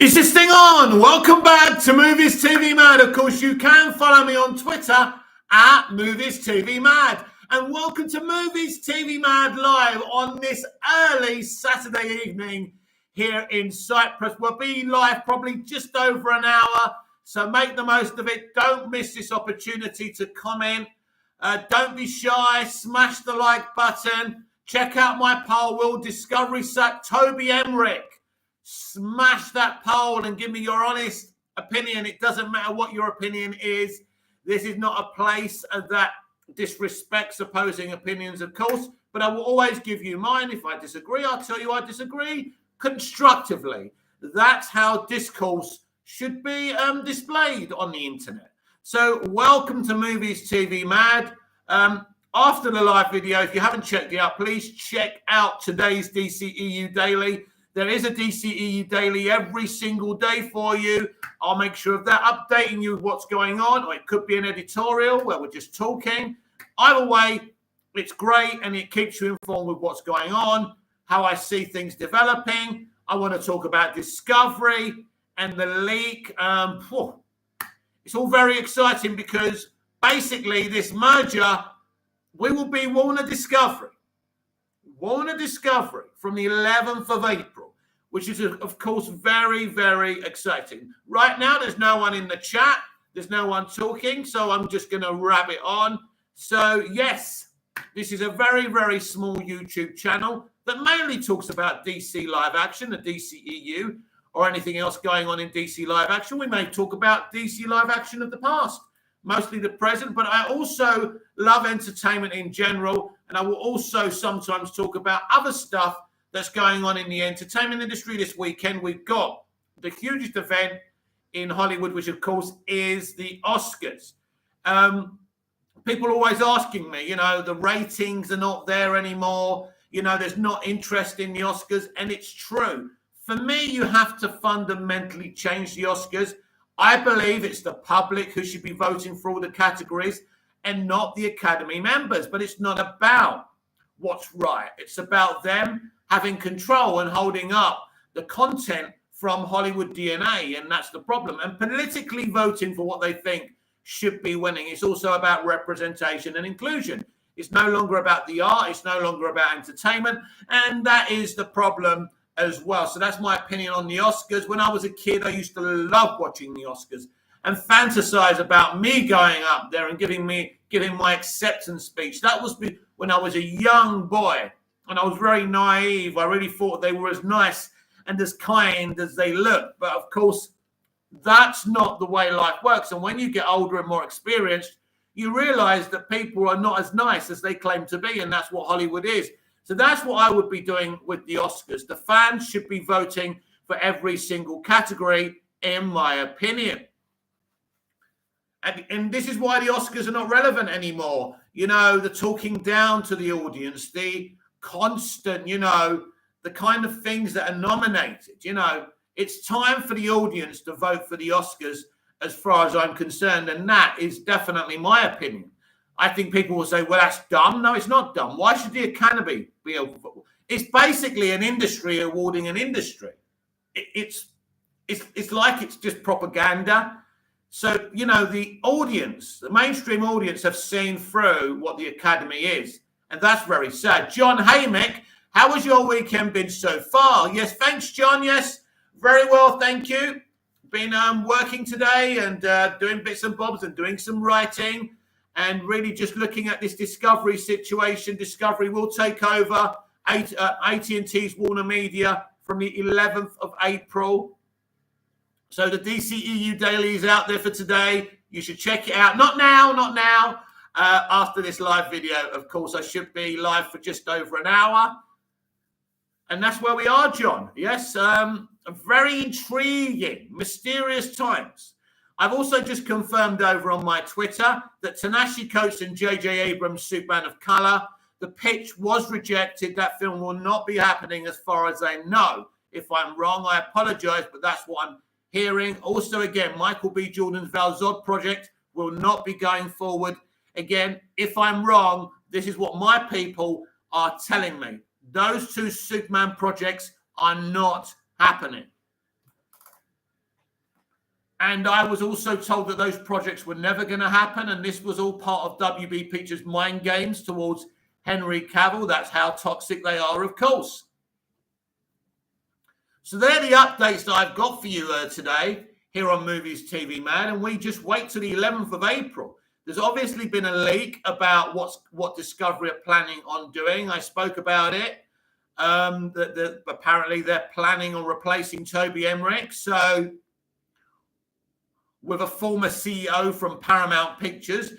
Is this thing on? Welcome back to Movies TV Mad. Of course, you can follow me on Twitter at Movies TV Mad. And welcome to Movies TV Mad Live on this early Saturday evening here in Cyprus. We'll be live probably just over an hour, so make the most of it. Don't miss this opportunity to comment. Don't be shy. Smash the like button. Check out my poll. Will Discovery sack Toby Emmerich? Smash that poll and give me your honest opinion. It doesn't matter what your opinion is. This is not a place that disrespects opposing opinions, of course, but I will always give you mine. If I disagree, I'll tell you I disagree constructively. That's how discourse should be displayed on the internet. So welcome to Movies TV Mad. After the live video, if you haven't checked it out, please check out today's DCEU Daily. There is a DCEU Daily every single day for you. I'll make sure of that, updating you with what's going on, or it could be an editorial where we're just talking. Either way, it's great, and it keeps you informed with what's going on, how I see things developing. I want to talk about Discovery and the leak. It's all very exciting because basically this merger, we will be Warner Discovery from the 11th of April, which is, of course, very, very exciting. Right now, there's no one in the chat. There's no one talking, so I'm just going to wrap it on. So, yes, this is a very, very small YouTube channel that mainly talks about DC live action, the DCEU, or anything else going on in DC live action. We may talk about DC live action of the past, mostly the present, but I also love entertainment in general, and I will also sometimes talk about other stuff that's going on in the entertainment industry. This weekend, we've got the hugest event in Hollywood, which, of course, is the Oscars. People are always asking me, the ratings are not there anymore. There's not interest in the Oscars, and it's true. For me, you have to fundamentally change the Oscars. I believe it's the public who should be voting for all the categories and not the Academy members. But it's not about what's right. It's about them having control and holding up the content from Hollywood DNA. And that's the problem. And politically voting for what they think should be winning. It's also about representation and inclusion. It's no longer about the art. It's no longer about entertainment. And that is the problem as well. So that's my opinion on the Oscars. When I was a kid, I used to love watching the Oscars and fantasize about me going up there and giving my acceptance speech. That was when I was a young boy, and I was very naive. I really thought they were as nice and as kind as they looked. But of course, that's not the way life works. And when you get older and more experienced, you realize that people are not as nice as they claim to be, and that's what Hollywood is. So that's what I would be doing with the Oscars. The fans should be voting for every single category, in my opinion. And this is why the Oscars are not relevant anymore. The talking down to the audience, the constant, the kind of things that are nominated. It's time for the audience to vote for the Oscars as far as I'm concerned. And that is definitely my opinion. I think people will say, well, that's dumb. No, it's not dumb. Why should the Academy be able to? It's basically an industry awarding an industry. It's like it's just propaganda. So, the audience, the mainstream audience have seen through what the Academy is. And that's very sad. John Haymick, how has your weekend been so far? Yes, thanks, John. Yes, very well, thank you. Been working today and doing bits and bobs and doing some writing. And really just looking at this Discovery situation. Discovery will take over AT&T's Warner Media from the 11th of April. So the DCEU Daily is out there for today. You should check it out. Not now. After this live video, of course, I should be live for just over an hour. And that's where we are, John. Yes, very intriguing, mysterious times. I've also just confirmed over on my Twitter that Ta-Nehisi Coates and J.J. Abrams' Superman of Color, the pitch was rejected. That film will not be happening as far as I know. If I'm wrong, I apologize, but that's what I'm hearing. Also, again, Michael B. Jordan's Val Zod project will not be going forward. Again, if I'm wrong, this is what my people are telling me. Those two Superman projects are not happening. And I was also told that those projects were never going to happen. And this was all part of WB Pictures' mind games towards Henry Cavill. That's how toxic they are, of course. So they're the updates that I've got for you today here on Movies TV Man. And we just wait till the 11th of April. There's obviously been a leak about what Discovery are planning on doing. I spoke about it. Apparently they're planning on replacing Toby Emmerich. So with a former CEO from Paramount Pictures.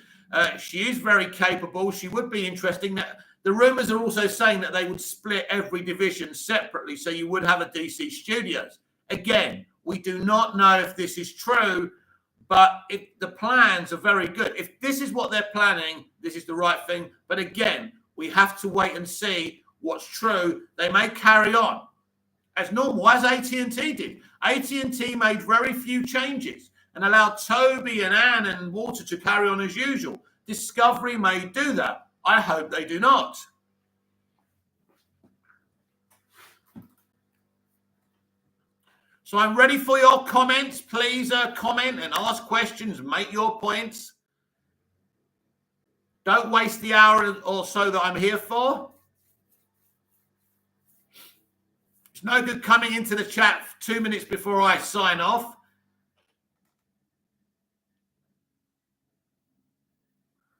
She is very capable. She would be interesting. The rumors are also saying that they would split every division separately, so you would have a DC Studios. Again, we do not know if this is true, but the plans are very good. If this is what they're planning, this is the right thing. But again, we have to wait and see what's true. They may carry on as normal, as AT&T did. AT&T made very few changes and allowed Toby and Anne and Walter to carry on as usual. Discovery may do that. I hope they do not. So I'm ready for your comments. Please comment and ask questions, make your points. Don't waste the hour or so that I'm here for. It's no good coming into the chat 2 minutes before I sign off.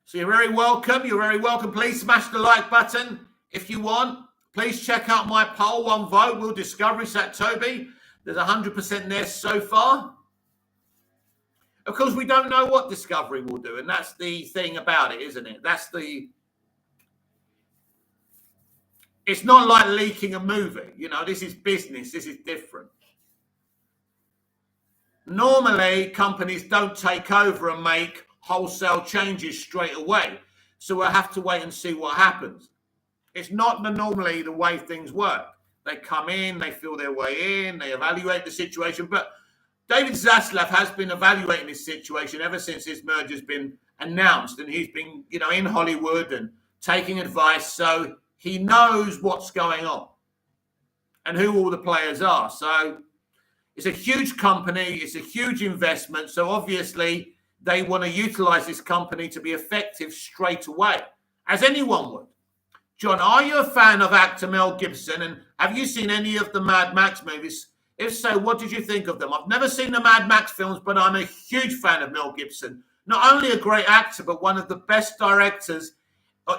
So you're very welcome. You're very welcome. Please smash the like button if you want. Please check out my poll. One vote. Will Discovery sack Toby? There's 100% there so far. Of course, we don't know what Discovery will do. And that's the thing about it, isn't it? It's not like leaking a movie. You know, this is business. This is different. Normally, companies don't take over and make wholesale changes straight away. So we'll have to wait and see what happens. It's not normally the way things work. They come in, they feel their way in, they evaluate the situation. But David Zaslav has been evaluating this situation ever since his merger's been announced. And he's been, in Hollywood and taking advice. So he knows what's going on and who all the players are. So it's a huge company. It's a huge investment. So obviously, they want to utilize this company to be effective straight away, as anyone would. John, are you a fan of actor Mel Gibson? And have you seen any of the Mad Max movies? If so, what did you think of them? I've never seen the Mad Max films, but I'm a huge fan of Mel Gibson. Not only a great actor, but one of the best directors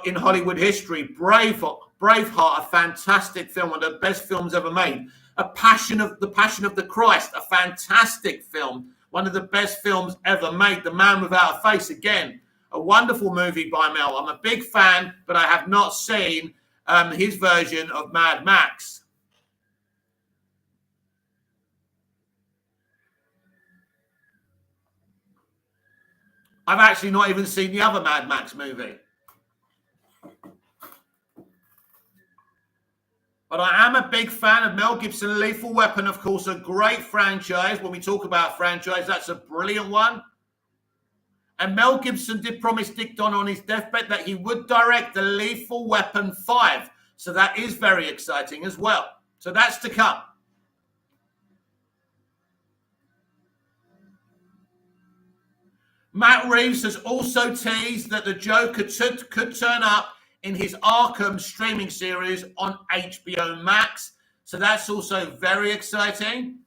in Hollywood history. Braveheart, a fantastic film, one of the best films ever made. The Passion of the Christ, a fantastic film. One of the best films ever made. The Man Without a Face, again, a wonderful movie by Mel. I'm a big fan, but I have not seen his version of Mad Max. I've actually not even seen the other Mad Max movie. But I am a big fan of Mel Gibson. Lethal Weapon, of course, a great franchise. When we talk about franchise, that's a brilliant one. And Mel Gibson did promise Dick Donner on his deathbed that he would direct the Lethal Weapon 5. So that is very exciting as well. So that's to come. Matt Reeves has also teased that the Joker could turn up in his Arkham streaming series on HBO Max. So that's also very exciting.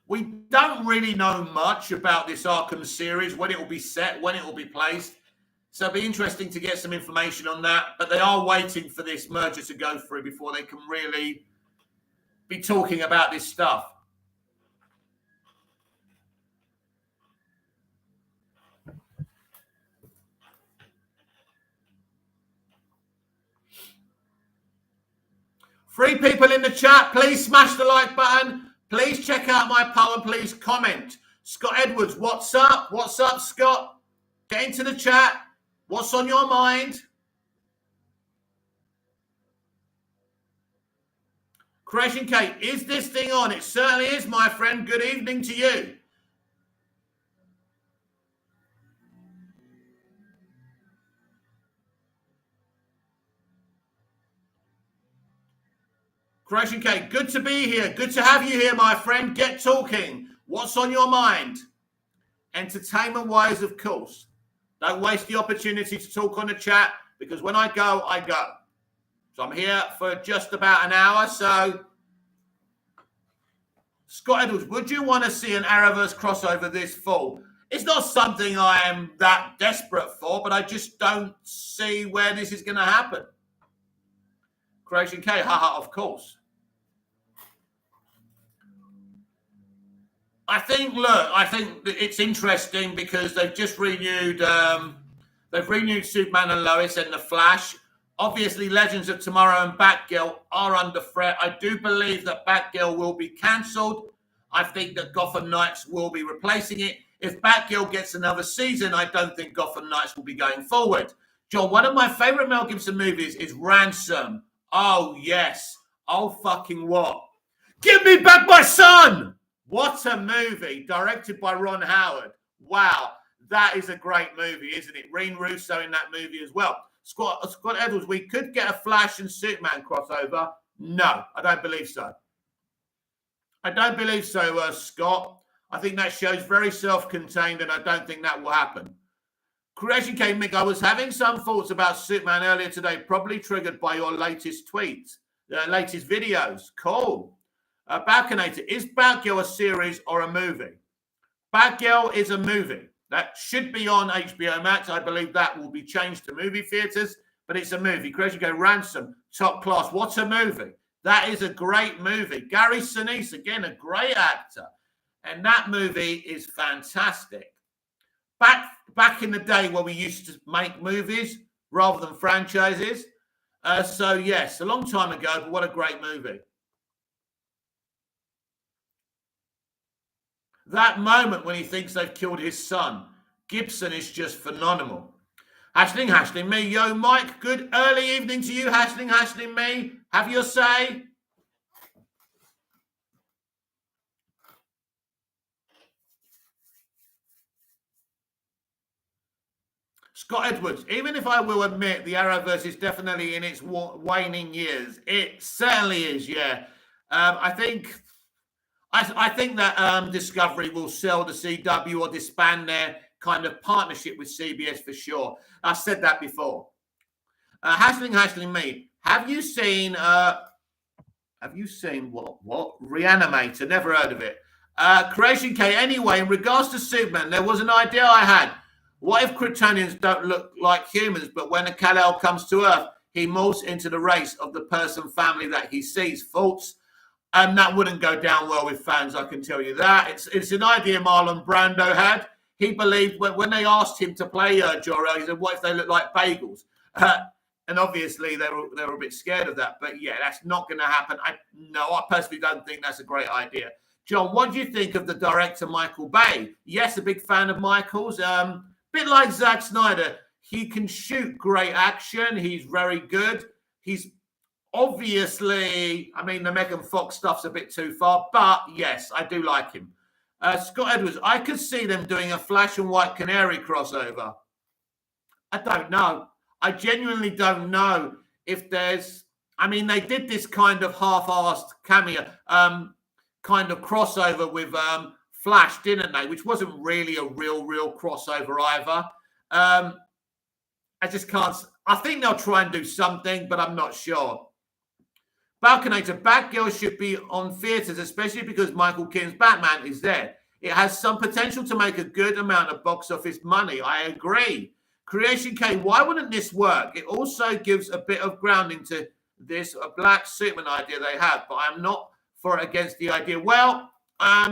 We don't really know much about this Arkham series, when it will be set, when it will be placed. So it'll be interesting to get some information on that. But they are waiting for this merger to go through before they can really be talking about this stuff. Three people in the chat, please smash the like button. Please check out my poll and please comment. Scott Edwards, what's up? What's up, Scott? Get into the chat. What's on your mind? Creation Kate, is this thing on? It certainly is, my friend. Good evening to you. Creation K, good to be here. Good to have you here, my friend. Get talking. What's on your mind? Entertainment-wise, of course. Don't waste the opportunity to talk on the chat, because when I go, I go. So I'm here for just about an hour. So, Scott Edwards, would you want to see an Arrowverse crossover this fall? It's not something I am that desperate for, but I just don't see where this is going to happen. Creation K, haha, of course. I think it's interesting because they've just renewed Superman and Lois and The Flash. Obviously, Legends of Tomorrow and Batgirl are under threat. I do believe that Batgirl will be cancelled. I think that Gotham Knights will be replacing it. If Batgirl gets another season, I don't think Gotham Knights will be going forward. John, one of my favorite Mel Gibson movies is Ransom. Oh, yes. Oh, fucking what? Give me back my son! What a movie, directed by Ron Howard. Wow, that is a great movie, isn't it? Rene Russo in that movie as well. Scott Edwards, we could get a Flash and Superman crossover. No, I don't believe so. I don't believe so, Scott. I think that show's very self-contained, and I don't think that will happen. Creation K, Mick, I was having some thoughts about Superman earlier today, probably triggered by your latest tweets, latest videos. Cool. Balconator, is Batgirl a series or a movie? Batgirl is a movie. That should be on HBO Max. I believe that will be changed to movie theaters, but it's a movie. Creation K, Ransom, top class. What a movie. That is a great movie. Gary Sinise, again, a great actor. And that movie is fantastic. Back in the day when we used to make movies rather than franchises. So, yes, a long time ago, but what a great movie. That moment when he thinks they've killed his son, Gibson is just phenomenal. Hashling me. Yo, Mike, good early evening to you. Hashling me. Have your say. Scott Edwards, even if I will admit the Arrowverse is definitely in its waning years, it certainly is, yeah. I think that Discovery will sell the CW or disband their kind of partnership with CBS for sure. I said that before. Hashling me. Have you seen what? Reanimator. Never heard of it. Creation K. Anyway, in regards to Superman, there was an idea I had. What if Kryptonians don't look like humans, but when a Kal-El comes to Earth, he morphs into the race of the person family that he sees? Thoughts? And that wouldn't go down well with fans, I can tell you that. It's an idea Marlon Brando had. He believed when they asked him to play Jor-El, he said, what if they look like bagels? And obviously they were a bit scared of that. But yeah, that's not going to happen. I personally don't think that's a great idea. John, what do you think of the director Michael Bay? Yes, a big fan of Michael's. Bit like Zack Snyder. He can shoot great action. He's very good. He's obviously, the Megan Fox stuff's a bit too far, but yes, I do like him. Scott Edwards, I could see them doing a Flash and White Canary crossover. I don't know. I genuinely don't know if there's... they did this kind of half-assed cameo, kind of crossover with Flash, didn't they? Which wasn't really a real crossover either. I just can't... I think they'll try and do something, but I'm not sure. Balconator, Batgirl should be on theatres, especially because Michael Keaton's Batman is there. It has some potential to make a good amount of box office money. I agree. Creation K, why wouldn't this work? It also gives a bit of grounding to this Black Superman idea they have, but I'm not for or against the idea. Well,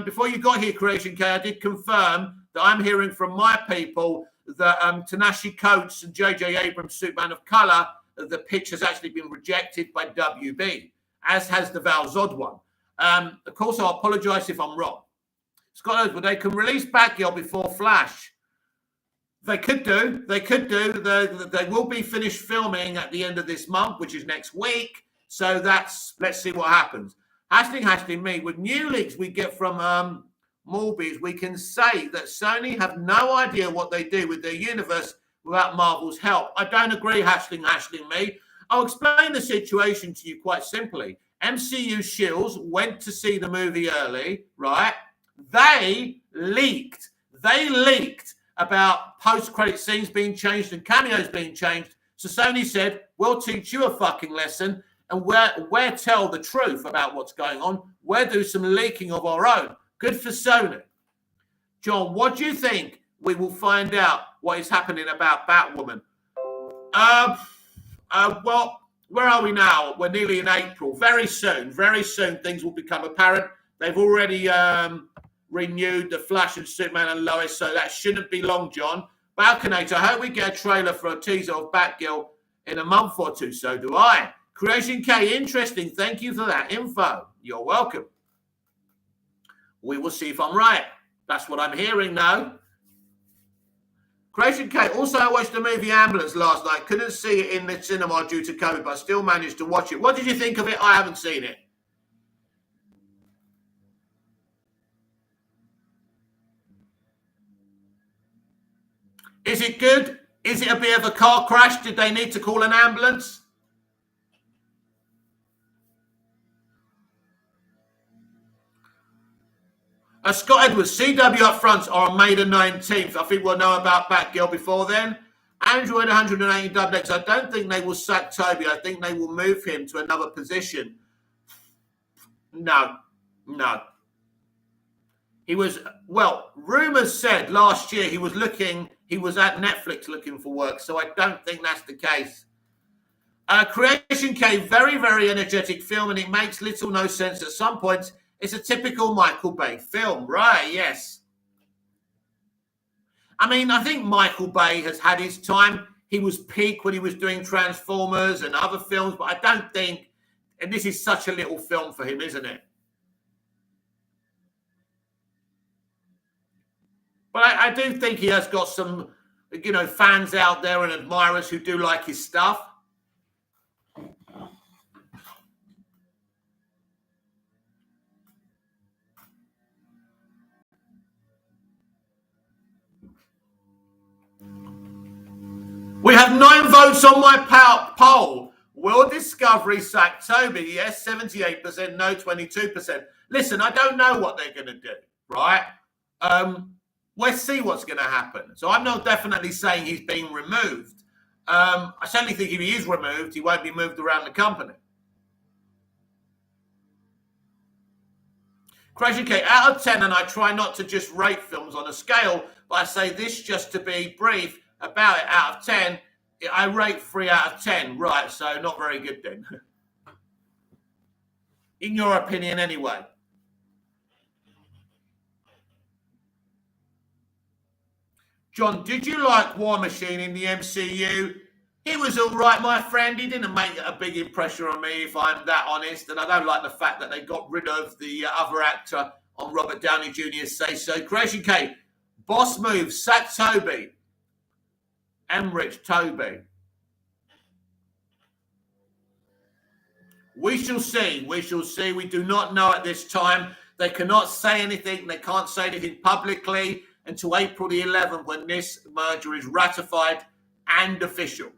before you got here, Creation K, I did confirm that I'm hearing from my people that Ta-Nehisi Coates and J.J. Abrams' Superman of Color, the pitch has actually been rejected by WB, as has the Val Zod one. Of course, I'll apologise if I'm wrong. Scott, but they can release Batgirl before Flash. They could do. They will be finished filming at the end of this month, which is next week. So let's see what happens. Hashling me. With new leaks we get from Morbius, we can say that Sony have no idea what they do with their universe without Marvel's help. I don't agree, Hashling me. I'll explain the situation to you quite simply. MCU shills went to see the movie early, right? They leaked about post-credit scenes being changed and cameos being changed. So Sony said, we'll teach you a fucking lesson and we'll tell the truth about what's going on. We'll do some leaking of our own. Good for Sony. John, what do you think we will find out what is happening about Batwoman? Well, where are we now? We're nearly in April. Very soon things will become apparent. They've already renewed The Flash and Superman and Lois, so that shouldn't be long, John. Balconator, I hope we get a trailer for a teaser of Batgirl in a month or two. So do I. Creation K, interesting. Thank you for that info. You're welcome. We will see if I'm right. That's what I'm hearing now. Creation K, also I watched the movie Ambulance last night. Couldn't see it in the cinema due to COVID, but still managed to watch it. What did you think of it? I haven't seen it. Is it good? Is it a bit of a car crash? Did they need to call an ambulance? Scott Edwards, CW up front are on May the 19th. I think we'll know about Batgirl before then. Android 180 XX. I don't think they will sack Toby. I think they will move him to another position. No. He was, well, rumors said last year he was at Netflix looking for work, so I don't think that's the case. Creation K, very, very energetic film, and it makes little no sense at some points. It's a typical Michael Bay film, right? Yes. I mean, I think Michael Bay has had his time. He was peak when he was doing Transformers and other films, but I don't think, and this is such a little film for him, isn't it? But I do think he has got some, fans out there and admirers who do like his stuff. We have 9 votes on my poll. Will Discovery sack Toby? Yes, 78%. No, 22%. Listen, I don't know what they're going to do, right? Let's see what's going to happen. So I'm not definitely saying he's being removed. I certainly think if he is removed, he won't be moved around the company. Crazy K, out of 10, and I try not to just rate films on a scale, but I say this just to be brief about it. Out of 10, I rate 3 out of 10. Right, so not very good then. In your opinion, anyway. John, did you like War Machine in the MCU? He was all right, my friend. He didn't make a big impression on me, if I'm that honest. And I don't like the fact that they got rid of the other actor on Robert Downey Jr.'s say-so. Creation K, boss move, sack Toby. Emmerich Toby. We shall see. We shall see. We do not know at this time. They cannot say anything. They can't say anything publicly until April the 11th when this merger is ratified and official.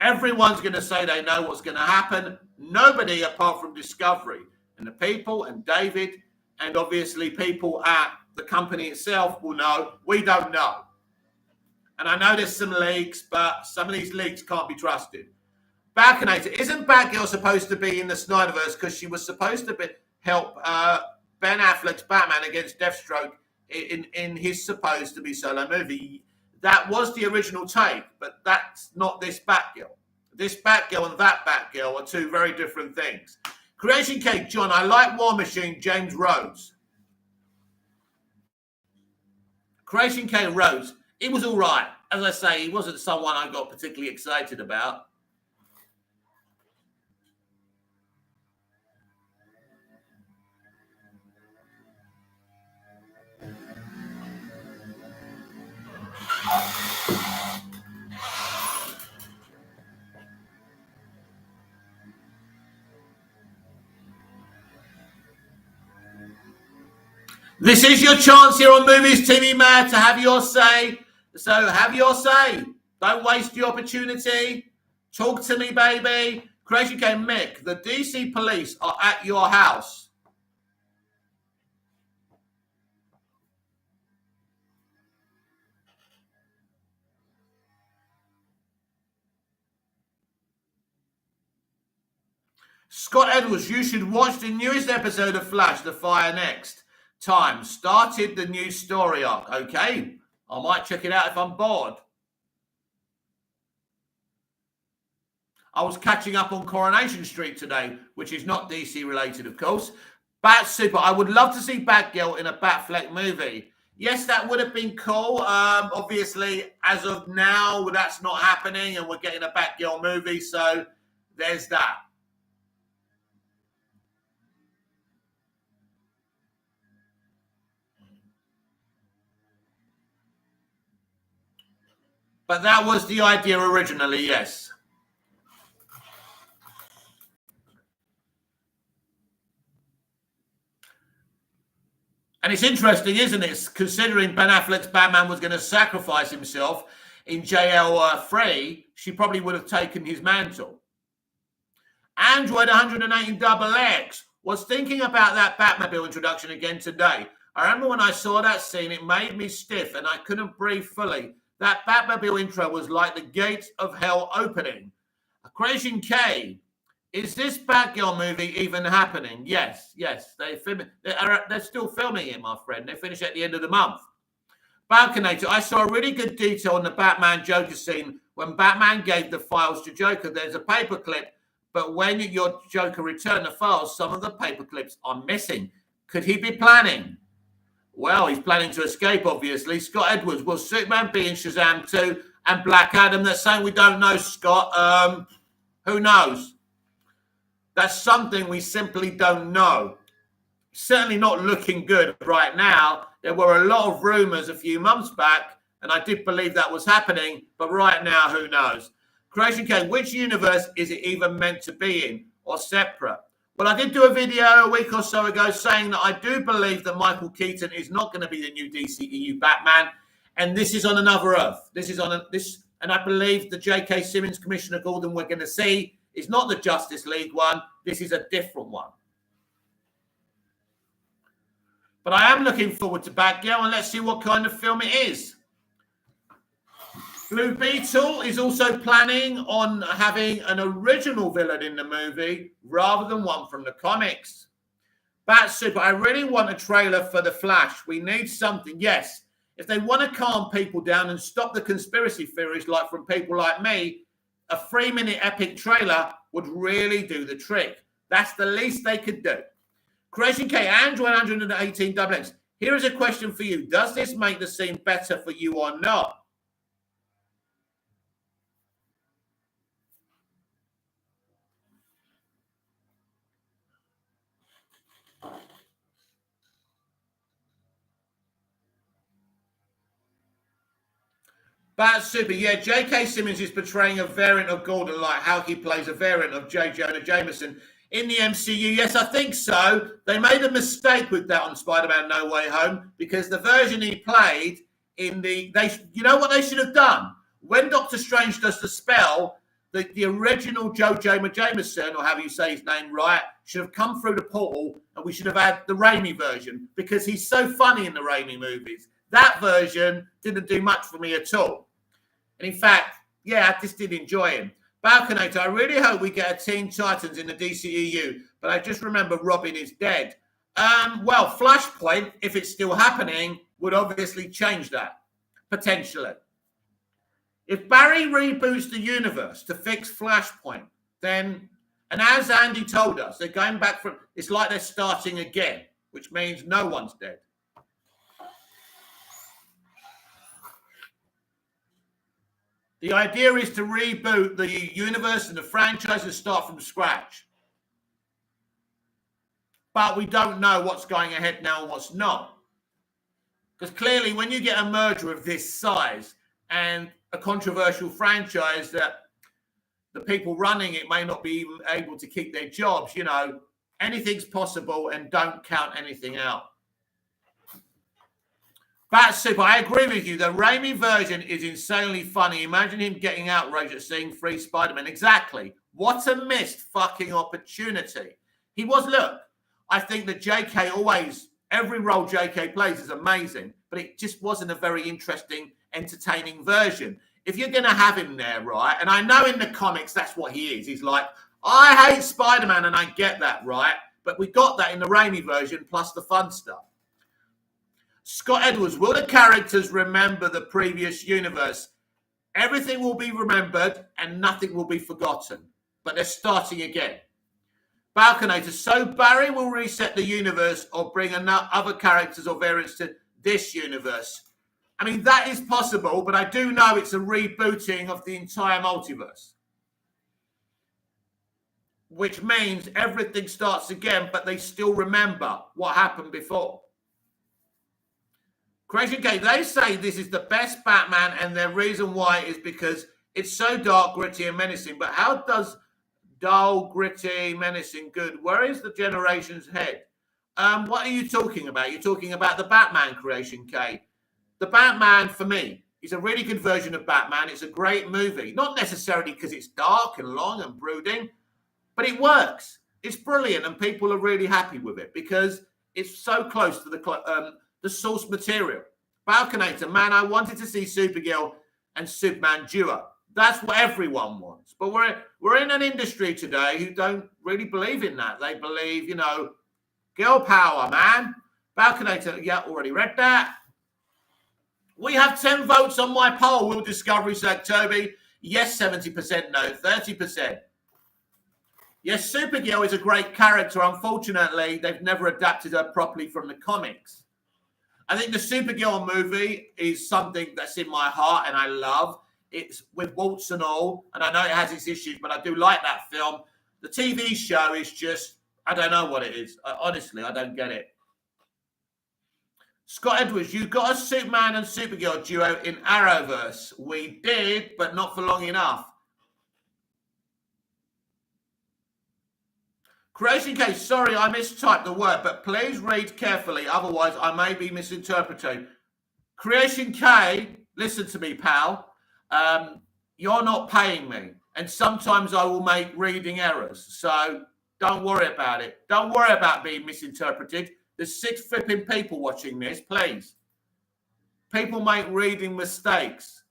Everyone's going to say they know what's going to happen. Nobody apart from Discovery and the people and David and obviously people at the company itself will know. We don't know. And I know there's some leaks, but some of these leaks can't be trusted. Balconator, isn't Batgirl supposed to be in the Snyderverse because she was supposed to help Ben Affleck's Batman against Deathstroke in his supposed to be solo movie? That was the original take, but that's not this Batgirl. This Batgirl and that Batgirl are two very different things. Creation Cake, John, I like War Machine, James Rhodes. Creation Cake Rhodes, he was all right. As I say, he wasn't someone I got particularly excited about. This is your chance here on Movies TV Mad to have your say. So have your say. Don't waste the opportunity. Talk to me, baby. Creation K Mick, the DC police are at your house. Scott Edwards, you should watch the newest episode of Flash, The Fire Next Time. Started the new story arc. Okay, I might check it out if I'm bored. I was catching up on Coronation Street today, which is not DC related, of course. Bat Super. I would love to see Batgirl in a Batfleck movie. Yes, that would have been cool. Obviously, as of now, that's not happening, and we're getting a Batgirl movie, so there's that. But that was the idea originally, yes. And it's interesting, isn't it? Considering Ben Affleck's Batman was going to sacrifice himself in JL3, she probably would have taken his mantle. Android 118 XX was thinking about that Batmobile introduction again today. I remember when I saw that scene, it made me stiff and I couldn't breathe fully. That Batmobile intro was like the gates of hell opening. Creation K, is this Batgirl movie even happening? Yes. They're still filming it, my friend. They finish at the end of the month. Balconator, I saw a really good detail on the Batman Joker scene when Batman gave the files to Joker. There's a paperclip, but when your Joker returned the files, some of the paperclips are missing. Could he be planning? Well, he's planning to escape, obviously. Scott Edwards, will Superman be in Shazam 2 and Black Adam? That's saying we don't know, Scott. Who knows? That's something we simply don't know. Certainly not looking good right now. There were a lot of rumors a few months back, and I did believe that was happening, but right now, who knows? Creation K, which universe is it even meant to be in or separate? Well, I did do a video a week or so ago saying that I do believe that Michael Keaton is not going to be the new DCEU Batman, and this is on another Earth. And I believe the J.K. Simmons, Commissioner Gordon we're going to see is not the Justice League one. This is a different one. But I am looking forward to Batgirl, and let's see what kind of film it is. Blue Beetle is also planning on having an original villain in the movie rather than one from the comics. Bat Super, I really want a trailer for The Flash. We need something. Yes, if they want to calm people down and stop the conspiracy theories like from people like me, a 3-minute epic trailer would really do the trick. That's the least they could do. Creation K, Android 118 XX. Here is a question for you. Does this make the scene better for you or not? Bat Super, yeah, J.K. Simmons is portraying a variant of Gordon, like how he plays a variant of J. Jonah Jameson in the MCU. Yes, I think so. They made a mistake with that on Spider-Man No Way Home because the version he played in you know what they should have done? When Doctor Strange does the spell, the original Joe Jonah Jameson, or however you say his name right, should have come through the portal, and we should have had the Raimi version because he's so funny in the Raimi movies. That version didn't do much for me at all. And in fact, yeah, I just did enjoy him. Balconator, I really hope we get a Teen Titans in the DCEU, but I just remember Robin is dead. Well, Flashpoint, if it's still happening, would obviously change that, potentially. If Barry reboots the universe to fix Flashpoint, then, and as Andy told us, they're going back from, it's like they're starting again, which means no one's dead. The idea is to reboot the universe and the franchise and start from scratch. But we don't know what's going ahead now and what's not. Because clearly when you get a merger of this size and a controversial franchise that the people running it may not be even able to keep their jobs, you know, anything's possible and don't count anything out. Bat Super, I agree with you. The Raimi version is insanely funny. Imagine him getting outraged at seeing free Spider-Man. Exactly. What a missed fucking opportunity. Look, I think that JK always, every role JK plays is amazing, but it just wasn't a very interesting, entertaining version. If you're going to have him there, right, and I know in the comics that's what he is. He's like, I hate Spider-Man, and I get that, right? But we got that in the Raimi version, plus the fun stuff. Scott Edwards, will the characters remember the previous universe? Everything will be remembered and nothing will be forgotten. But they're starting again. Balconator, so Barry will reset the universe or bring other characters or variants to this universe. I mean, that is possible, but I do know it's a rebooting of the entire multiverse. Which means everything starts again, but they still remember what happened before. Creation K, they say this is the best Batman, and their reason why is because it's so dark, gritty, and menacing. But how does dull, gritty, menacing good? Where is the generation's head? What are you talking about? You're talking about the Batman, Creation K. The Batman, for me, is a really good version of Batman. It's a great movie. Not necessarily because it's dark and long and brooding, but it works. It's brilliant, and people are really happy with it because it's so close to the source material. Balconator, man, I wanted to see Supergirl and Superman duo. That's what everyone wants. But we're in an industry today who don't really believe in that. They believe, girl power, man. Balconator, yeah, already read that. We have 10 votes on my poll. Will Discovery say, Toby? Yes, 70%, no, 30%. Yes, Supergirl is a great character. Unfortunately, they've never adapted her properly from the comics. I think the Supergirl movie is something that's in my heart and I love. It's with Waltz and all, and I know it has its issues, but I do like that film. The TV show is just, I don't know what it is. Honestly, I don't get it. Scott Edwards, you got a Superman and Supergirl duo in Arrowverse. We did, but not for long enough. Creation Case, sorry, I mistyped the word, but please read carefully, otherwise I may be misinterpreting. Creation K, listen to me, pal. You're not paying me, and sometimes I will make reading errors, so don't worry about it. Don't worry about being misinterpreted. There's 6 flipping people watching this, please. People make reading mistakes.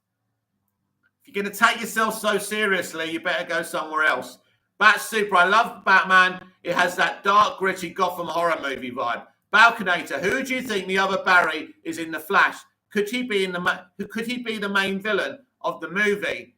If you're going to take yourself so seriously, you better go somewhere else. Bat Super, I love Batman. It has that dark, gritty Gotham horror movie vibe. Balconator, who do you think the other Barry is in The Flash? Could he be the main villain of the movie?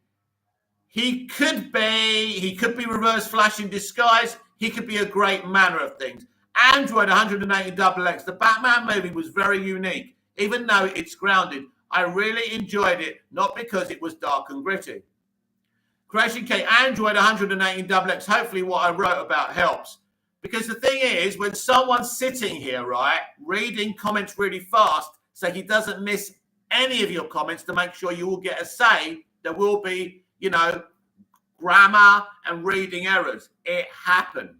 He could be Reverse Flash in disguise. He could be a great manner of things. Android 180XX, the Batman movie was very unique. Even though it's grounded, I really enjoyed it, not because it was dark and gritty. Creation K, Android 180XX, hopefully what I wrote about helps. Because the thing is, when someone's sitting here, right, reading comments really fast, so he doesn't miss any of your comments to make sure you all get a say, there will be, grammar and reading errors. It happens.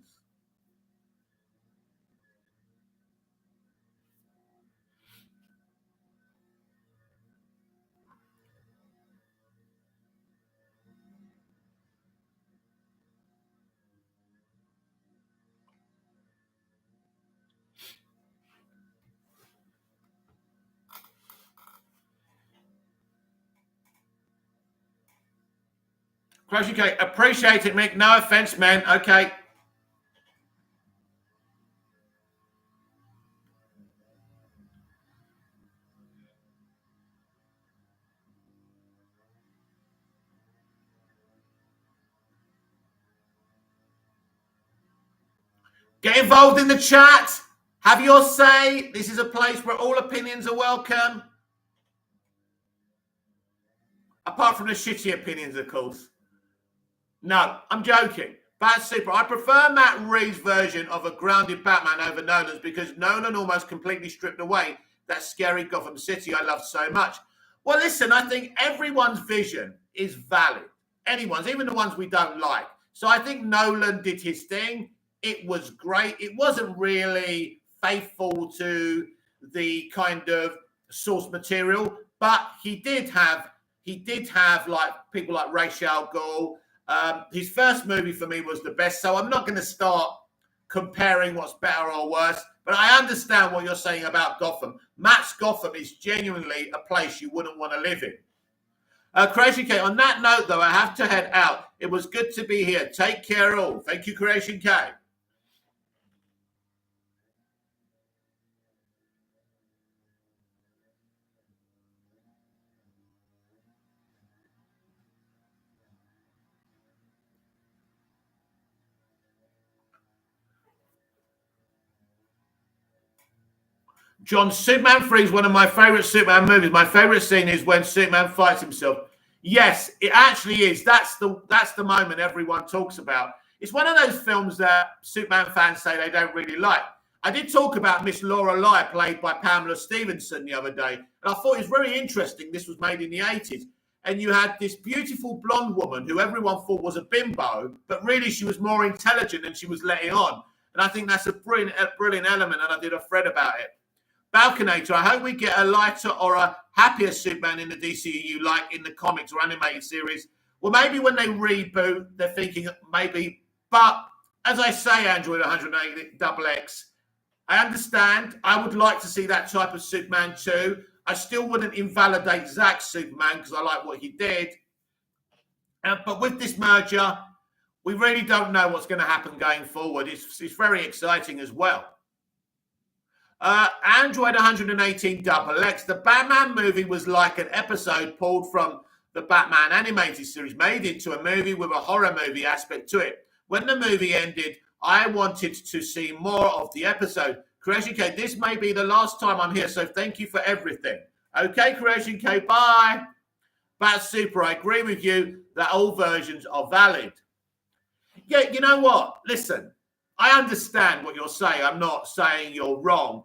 Close your cake. Appreciate it, Mick. No offense, man. Okay. Get involved in the chat. Have your say. This is a place where all opinions are welcome. Apart from the shitty opinions, of course. No, I'm joking. Bat Super. I prefer Matt Reeves' version of a grounded Batman over Nolan's because Nolan almost completely stripped away that scary Gotham City I love so much. Well, listen, I think everyone's vision is valid. Anyone's, even the ones we don't like. So I think Nolan did his thing. It was great. It wasn't really faithful to the kind of source material, but he did have like people like Ra's al Ghul, His first movie for me was the best, so I'm not going to start comparing what's better or worse, but I understand what you're saying about Gotham. Matt's Gotham is genuinely a place you wouldn't want to live in. Creation K, on that note, though, I have to head out. It was good to be here. Take care all. Thank you, Creation K. John, Superman 3 is one of my favorite Superman movies. My favorite scene is when Superman fights himself. Yes, it actually is. That's the moment everyone talks about. It's one of those films that Superman fans say they don't really like. I did talk about Miss Laura Lai, played by Pamela Stevenson, the other day, and I thought it was very interesting. This was made in the 80s. And you had this beautiful blonde woman who everyone thought was a bimbo, but really she was more intelligent than she was letting on. And I think that's a brilliant element, and I did a thread about it. Balconator, I hope we get a lighter or a happier Superman in the DCU like in the comics or animated series. Well, maybe when they reboot, they're thinking maybe. But as I say, Android 180 XX, I understand. I would like to see that type of Superman too. I still wouldn't invalidate Zack's Superman because I like what he did. But with this merger, we really don't know what's going to happen going forward. It's very exciting as well. Android 118 XX. The Batman movie was like an episode pulled from the Batman animated series, made into a movie with a horror movie aspect to it. When the movie ended, I wanted to see more of the episode. Creation K, this may be the last time I'm here, so thank you for everything. Okay, Creation K, bye. Bat Super, I agree with you that all versions are valid. Yeah, you know what? Listen, I understand what you're saying. I'm not saying you're wrong.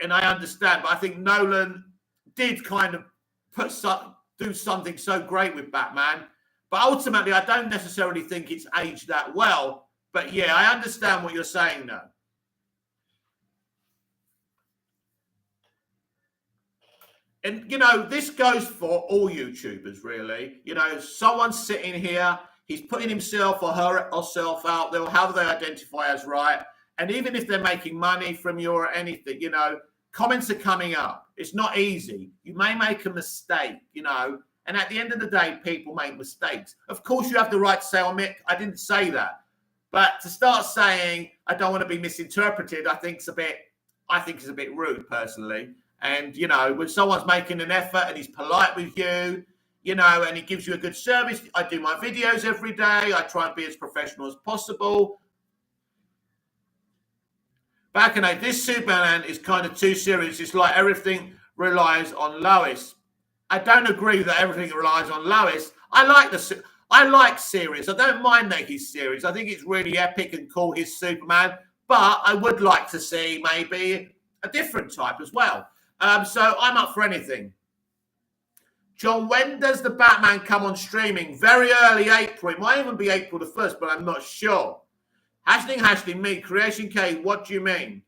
And I understand, but I think Nolan did kind of do something so great with Batman. But ultimately, I don't necessarily think it's aged that well. But yeah, I understand what you're saying now. And, you know, this goes for all YouTubers, really. You know, someone's sitting here, he's putting himself or herself out there, however they identify as right. And even if they're making money from you or anything, you know, comments are coming up. It's not easy. You may make a mistake, you know, and at the end of the day, people make mistakes. Of course, you have the right to say, oh, Mick, I didn't say that. But to start saying, I don't want to be misinterpreted, I think it's a bit rude, personally. And, you know, when someone's making an effort and he's polite with you, you know, and he gives you a good service, I do my videos every day. I try and be as professional as possible. Balconate, this Superman is kind of too serious. It's like everything relies on Lois. I don't agree that everything relies on Lois. I like serious. I don't mind that he's serious. I think it's really epic and cool, his Superman. But I would like to see maybe a different type as well. So I'm up for anything. John, when does the Batman come on streaming? Very early April. It might even be April the 1st, but I'm not sure. Hashling, me, Creation K, what do you mean?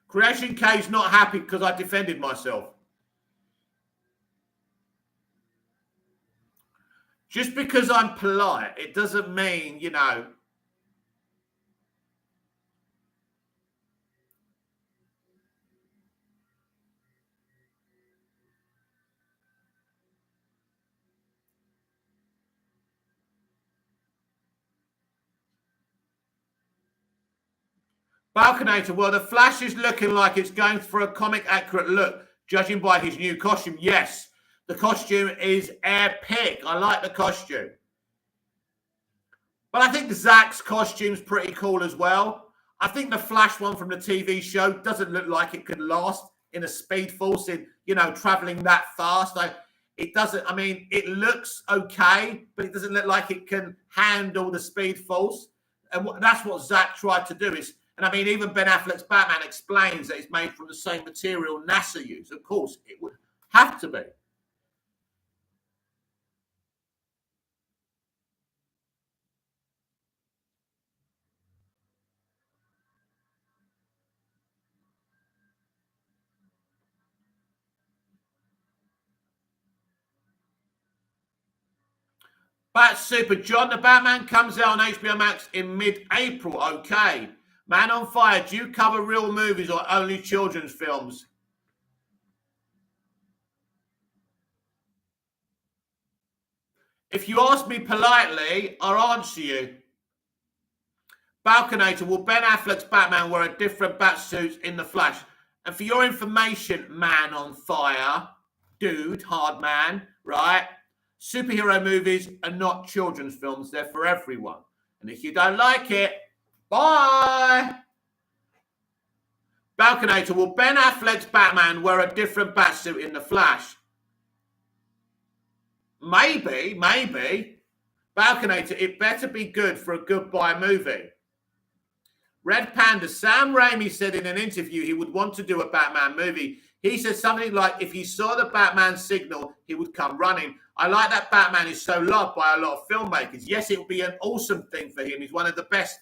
Creation K is not happy because I defended myself. Just because I'm polite, it doesn't mean, you know. Balconator, well, the Flash is looking like it's going for a comic accurate look, judging by his new costume. Yes, the costume is epic. I like the costume. But I think Zack's costume's pretty cool as well. I think the Flash one from the TV show doesn't look like it could last in a speed force in, you know, traveling that fast. It doesn't, I mean, it looks okay, but it doesn't look like it can handle the speed force. And that's what Zack tried to do is, and I mean, even Ben Affleck's Batman explains that it's made from the same material NASA used. Of course, it would have to be. Bat Super John, the Batman comes out on HBO Max in mid-April. Okay. Man on Fire, do you cover real movies or only children's films? If you ask me politely, I'll answer you. Balconator, will Ben Affleck's Batman wear a different bat suit in The Flash? And for your information, Man on Fire, dude, hard man, right? Superhero movies are not children's films. They're for everyone. And if you don't like it, bye. Balconator, will Ben Affleck's Batman wear a different bat suit in The Flash? Maybe. Balconator, it better be good for a goodbye movie. Red Panda, Sam Raimi said in an interview he would want to do a Batman movie. He said something like, if he saw the Batman signal, he would come running. I like that Batman is so loved by a lot of filmmakers. Yes, it would be an awesome thing for him. He's one of the best.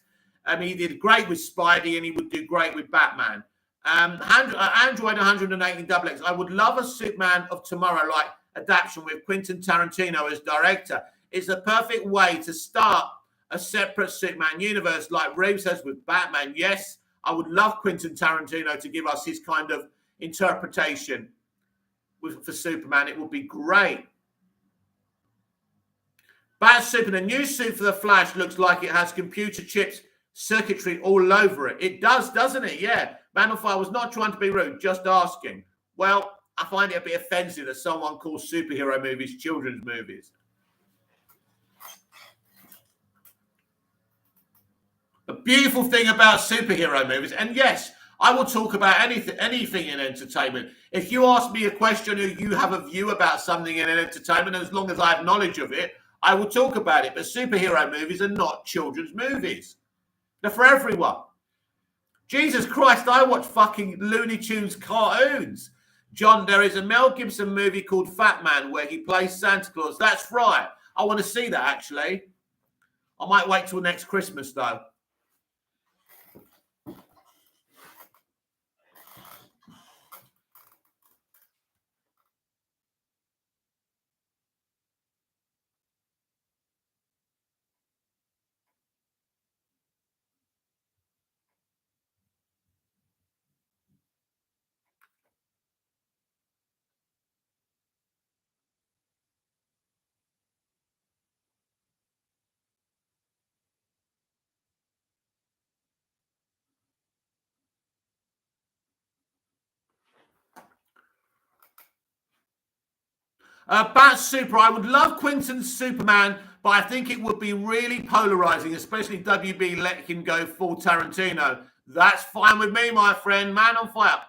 He did great with Spidey and he would do great with Batman. Android 118XX, I would love a Superman of Tomorrow like adaptation with Quentin Tarantino as director. It's the perfect way to start a separate Superman universe like Reeves has with Batman. Yes, I would love Quentin Tarantino to give us his kind of interpretation for Superman. It would be great. Bat Super, the new suit for the Flash looks like it has computer chips circuitry all over it. It does, doesn't it? Yeah. Man on Fire was not trying to be rude, just asking. Well, I find it a bit offensive that someone calls superhero movies children's movies. The beautiful thing about superhero movies, and yes, I will talk about anything in entertainment. If you ask me a question or you have a view about something in entertainment, as long as I have knowledge of it, I will talk about it. But superhero movies are not children's movies. They're for everyone. Jesus Christ, I watch fucking Looney Tunes cartoons. John, there is a Mel Gibson movie called Fat Man where he plays Santa Claus. That's right. I want to see that, actually. I might wait till next Christmas, though. Bat Super, I would love Quentin's Superman, but I think it would be really polarizing, especially WB letting him go full Tarantino. That's fine with me, my friend. Man on Fire.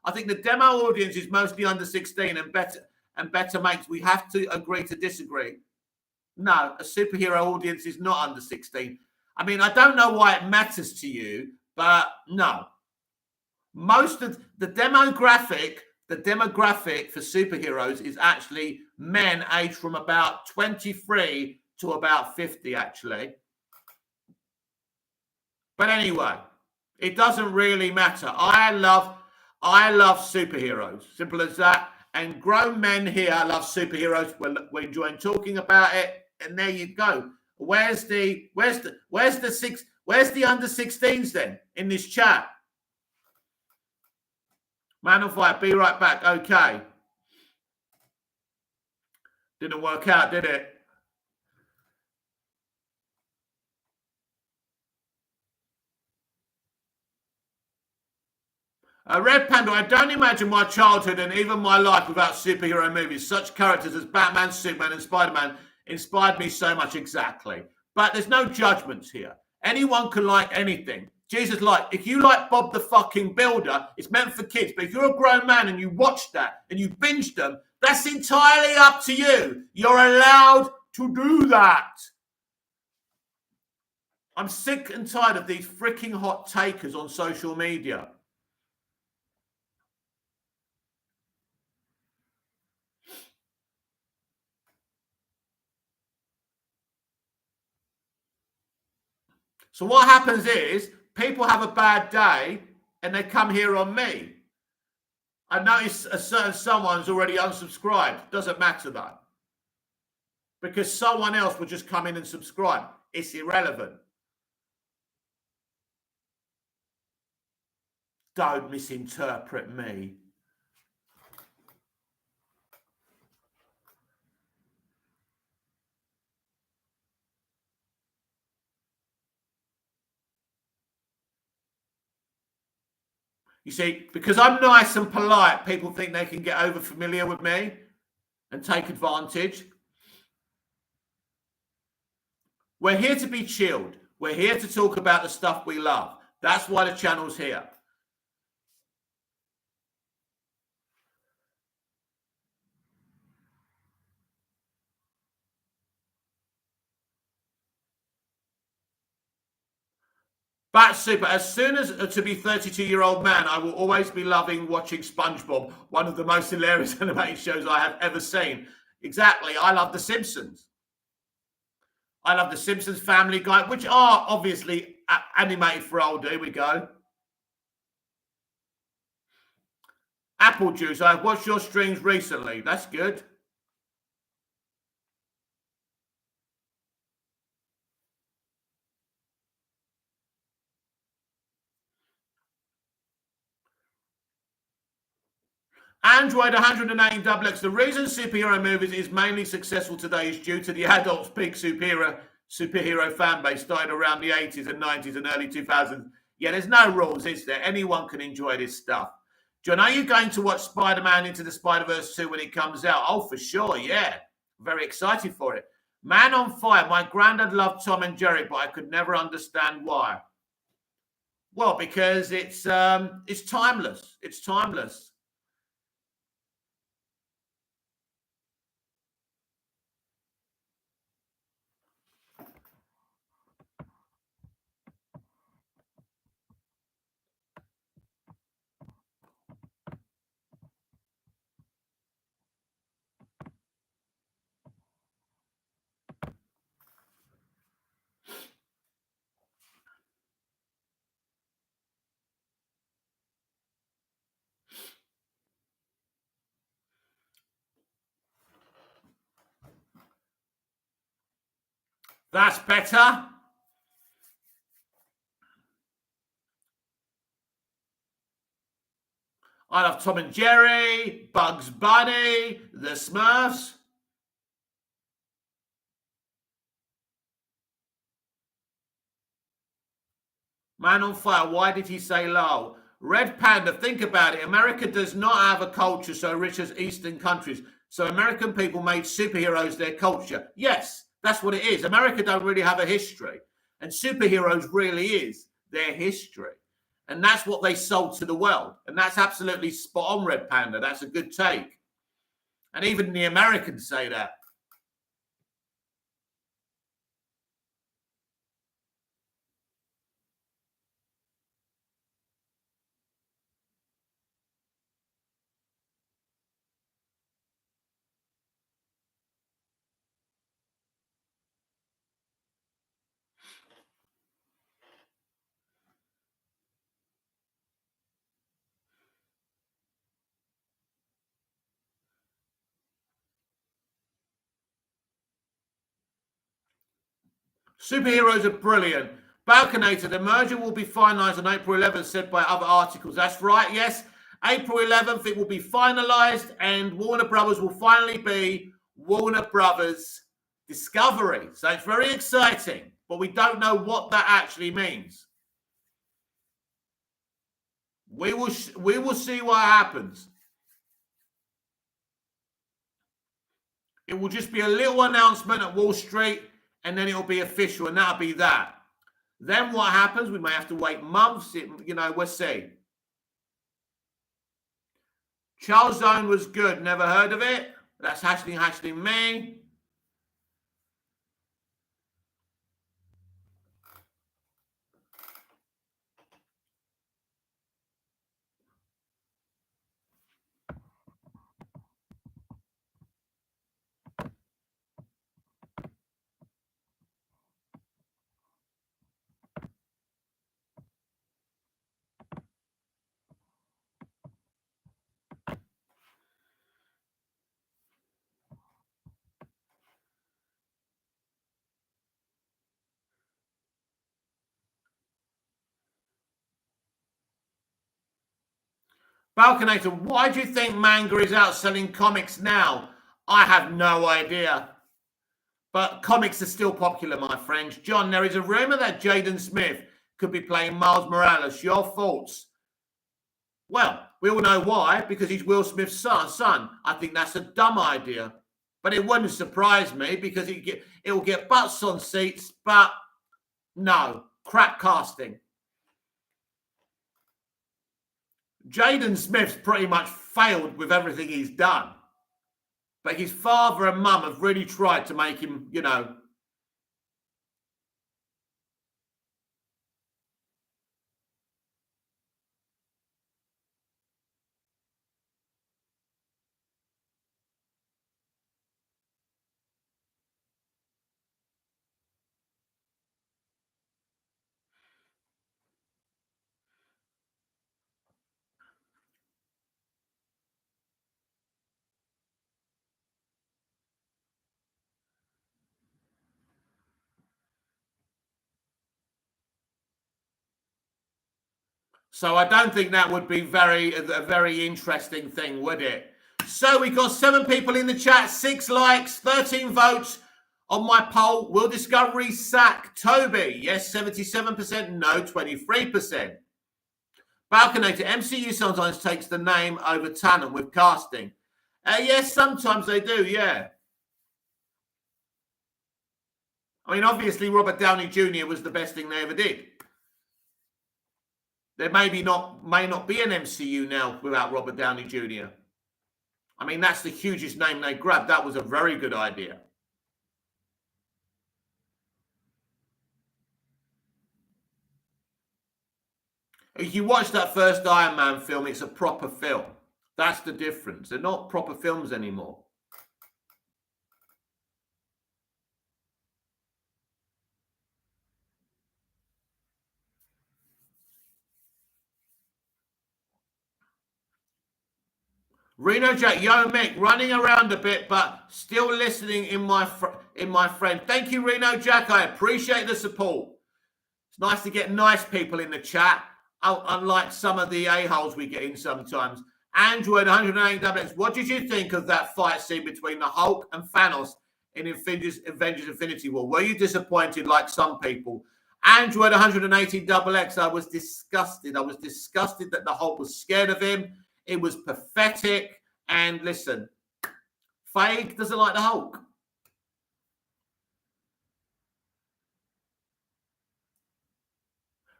I think the demo audience is mostly under 16 and better mates. We have to agree to disagree. No, a superhero audience is not under 16. I mean, I don't know why it matters to you, but no. Most of the demographic for superheroes is actually men aged from about 23 to about 50, actually. But anyway, it doesn't really matter. I love superheroes. Simple as that. And grown men here love superheroes. We're enjoying talking about it. And there you go. Where's the under 16s then in this chat? Man on Fire, be right back. Okay. Didn't work out, did it? Red Panda, I don't imagine my childhood and even my life without superhero movies. Such characters as Batman, Superman, and Spider-Man inspired me so much. Exactly. But there's no judgments here. Anyone can like anything. Jesus, like, if you like Bob the fucking Builder, it's meant for kids. But if you're a grown man and you watch that and you binge them, that's entirely up to you. You're allowed to do that. I'm sick and tired of these freaking hot takers on social media. So what happens is people have a bad day and they come here on me. I notice a certain someone's already unsubscribed. Doesn't matter though. because someone else will just come in and subscribe. It's irrelevant. Don't misinterpret me. You see, because I'm nice and polite, people think they can get over familiar with me and take advantage. We're here to be chilled. We're here to talk about the stuff we love. That's why the channel's here. Bat super. As soon as to be 32-year-old man, I will always be loving watching SpongeBob, one of the most hilarious animated shows I have ever seen. Exactly. I love The Simpsons. I love The Simpsons, Family Guy, which are obviously animated for older. Here we go. Apple Juice. I've watched your streams recently. That's good. Android 118XX. The reason superhero movies is mainly successful today is due to the adults' big superhero fan base started around the 80s and 90s and early 2000s. Yeah, there's no rules, is there? Anyone can enjoy this stuff. John, are you going to watch Spider-Man Into the Spider-Verse 2 when it comes out? Oh, for sure, yeah. Very excited for it. Man on Fire. My granddad loved Tom and Jerry, but I could never understand why. Well, because it's timeless. It's timeless. That's better. I love Tom and Jerry, Bugs Bunny, the Smurfs. Man on Fire, why did he say lol? Red Panda, think about it. America does not have a culture so rich as Eastern countries. So American people made superheroes their culture. Yes, that's what it is. America don't really have a history. And superheroes really is their history. And that's what they sold to the world. And that's absolutely spot on, Red Panda. That's a good take. And even the Americans say that. Superheroes are brilliant. Balconator, the merger will be finalised on April 11th, said by other articles. That's right, yes. April 11th, it will be finalised, and Warner Brothers will finally be Warner Brothers Discovery. So it's very exciting, but we don't know what that actually means. We will see what happens. It will just be a little announcement at Wall Street, and then it'll be official, and that'll be that. Then what happens? We may have to wait months. We'll see. Charles Zone was good. Never heard of it. That's hashing me. Balconator, why do you think manga is outselling comics now? I have no idea. But comics are still popular, my friends. John, there is a rumor that Jaden Smith could be playing Miles Morales. Your thoughts? Well, we all know why, because he's Will Smith's son. I think that's a dumb idea. But it wouldn't surprise me because it will get butts on seats, but no, crap casting. Jaden Smith's pretty much failed with everything he's done. But his father and mum have really tried to make him, you know. So I don't think that would be a very interesting thing, would it? So we got 7 people in the chat, 6 likes, 13 votes on my poll. Will Discovery sack Toby? Yes, 77%. No, 23%. Balconator, MCU sometimes takes the name over talent with casting. Yes, sometimes they do, yeah. I mean, obviously, Robert Downey Jr. was the best thing they ever did. There may not be an MCU now without Robert Downey Jr. I mean, that's the hugest name they grabbed. That was a very good idea. If you watch that first Iron Man film, it's a proper film. That's the difference. They're not proper films anymore. Reno Jack, yo Mick, running around a bit, but still listening in my friend. Thank you, Reno Jack. I appreciate the support. It's nice to get nice people in the chat, unlike some of the a-holes we get in sometimes. Android 108 what did you think of that fight scene between the Hulk and Thanos in Avengers Infinity War? Were you disappointed like some people? Android 180 XX, I was disgusted. I was disgusted that the Hulk was scared of him. It was pathetic. And listen, Feig doesn't like the Hulk.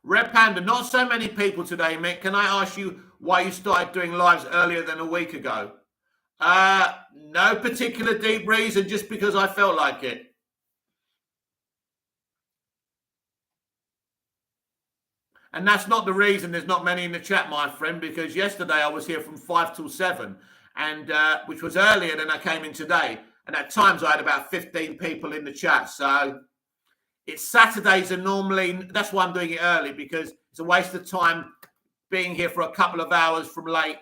Red Panda, not so many people today, Mick. Can I ask you why you started doing lives earlier than a week ago? No particular deep reason, just because I felt like it. And that's not the reason there's not many in the chat, my friend, because yesterday I was here from 5 till 7, and which was earlier than I came in today. And at times I had about 15 people in the chat. So it's Saturdays are normally, that's why I'm doing it early, because it's a waste of time being here for a couple of hours from late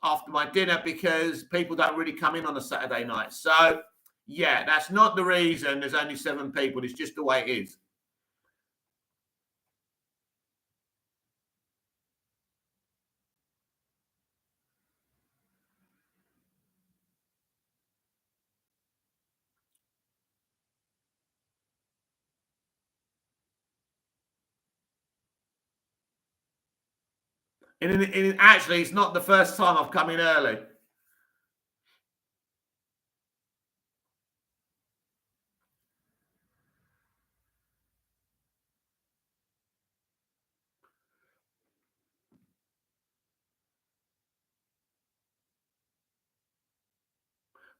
after my dinner, because people don't really come in on a Saturday night. So yeah, that's not the reason there's only 7 people. It's just the way it is. And actually, it's not the first time I've come in early.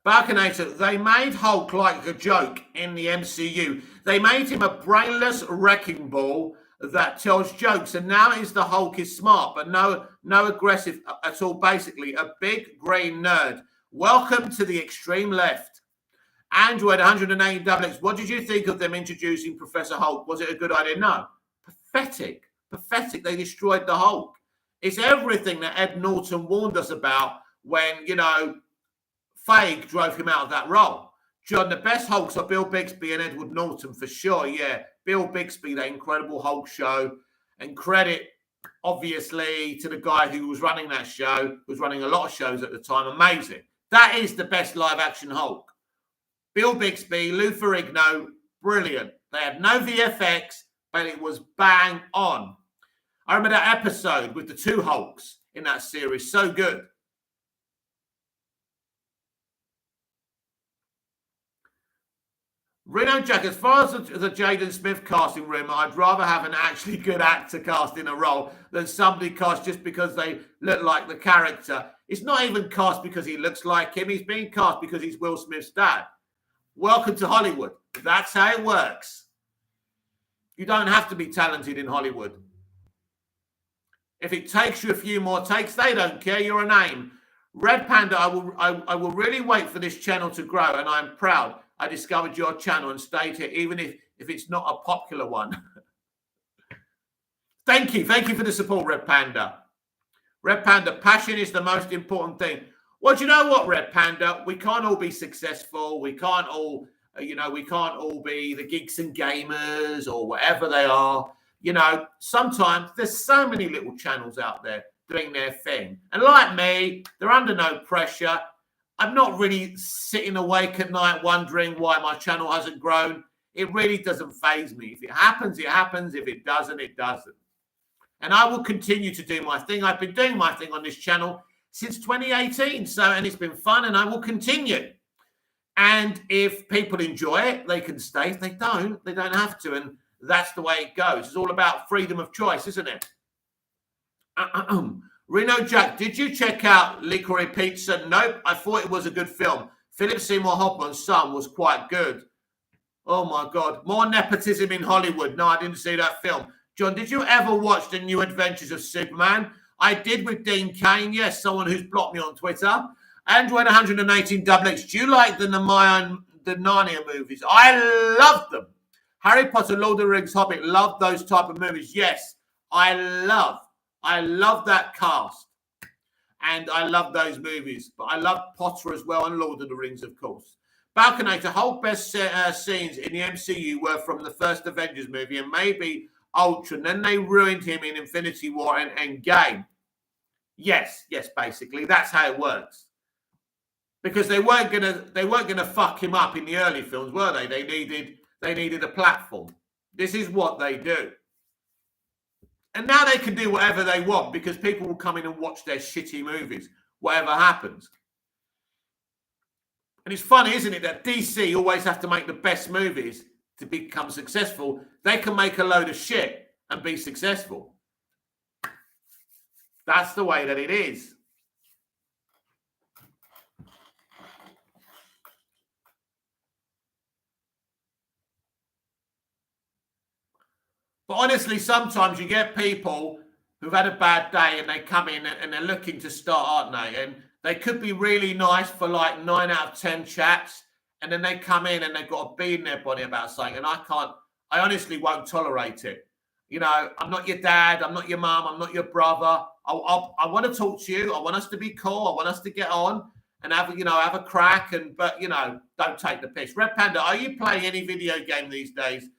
Balconator, they made Hulk like a joke in the MCU. They made him a brainless wrecking ball that tells jokes, and now is the Hulk is smart, but no aggressive at all. Basically, a big green nerd. Welcome to the extreme left. Android 108 XX. What did you think of them introducing Professor Hulk? Was it a good idea? No. Pathetic. Pathetic. They destroyed the Hulk. It's everything that Ed Norton warned us about when, Feig drove him out of that role. John, the best Hulks are Bill Bixby and Edward Norton for sure. Yeah, Bill Bixby, that Incredible Hulk show, and credit obviously to the guy who was running that show, who was running a lot of shows at the time. Amazing. That is the best live action Hulk. Bill Bixby, Lou Ferrigno, brilliant. They had no VFX, but it was bang on. I remember that episode with the two Hulks in that series. So good. Reno Jack, as far as the Jaden Smith casting room, I'd rather have an actually good actor cast in a role than somebody cast just because they look like the character. It's not even cast because he looks like him. He's being cast because he's Will Smith's dad. Welcome to Hollywood. That's how it works. You don't have to be talented in Hollywood. If it takes you a few more takes, they don't care. You're a name. Red Panda, I will really wait for this channel to grow, and I'm proud I discovered your channel and stayed here, even if it's not a popular one. Thank you. Thank you for the support, Red Panda. Red Panda, passion is the most important thing. Well, do you know what, Red Panda? We can't all be successful. We can't all, we can't all be the geeks and gamers or whatever they are. Sometimes there's so many little channels out there doing their thing. And like me, they're under no pressure. I'm not really sitting awake at night wondering why my channel hasn't grown. It really doesn't faze me. If it happens, it happens. If it doesn't, it doesn't. And I will continue to do my thing. I've been doing my thing on this channel since 2018. And it's been fun, and I will continue. And if people enjoy it, they can stay. If they don't have to. And that's the way it goes. It's all about freedom of choice, isn't it? Reno Jack, did you check out Licorice Pizza? Nope, I thought it was a good film. Philip Seymour Hoffman's son was quite good. Oh, my God. More nepotism in Hollywood. No, I didn't see that film. John, did you ever watch The New Adventures of Superman? I did with Dean Cain. Yes, someone who's blocked me on Twitter. Android 118 XX. Do you like the Narnia movies? I love them. Harry Potter, Lord of the Rings, Hobbit. Love those type of movies. Yes, I love that cast. And I love those movies. But I love Potter as well and Lord of the Rings, of course. Balconator, whole best scenes in the MCU were from the first Avengers movie and maybe Ultron. Then they ruined him in Infinity War and Endgame. Yes, basically. That's how it works. Because they weren't gonna fuck him up in the early films, were they? They needed a platform. This is what they do. And now they can do whatever they want because people will come in and watch their shitty movies, whatever happens. And it's funny, isn't it, that DC always have to make the best movies to become successful. They can make a load of shit and be successful. That's the way that it is. But honestly, sometimes you get people who've had a bad day and they come in and they're looking to start, aren't they? And they could be really nice for like 9 out of 10 chats. And then they come in and they've got a bee in their body about something. And I honestly won't tolerate it. I'm not your dad. I'm not your mum. I'm not your brother. I want to talk to you. I want us to be cool. I want us to get on and have a crack. But don't take the piss. Red Panda, are you playing any video game these days?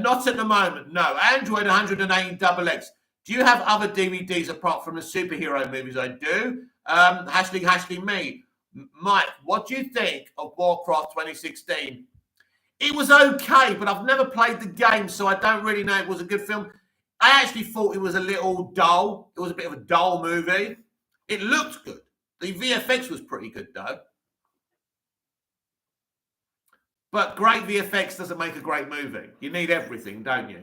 Not at the moment, no. Android 118 XX. Do you have other DVDs apart from the superhero movies? I do. Hashtag me. Mike, what do you think of Warcraft 2016? It was okay, but I've never played the game, so I don't really know if it was a good film. I actually thought it was a little dull. It was a bit of a dull movie. It looked good. The VFX was pretty good, though. But great VFX doesn't make a great movie. You need everything, don't you?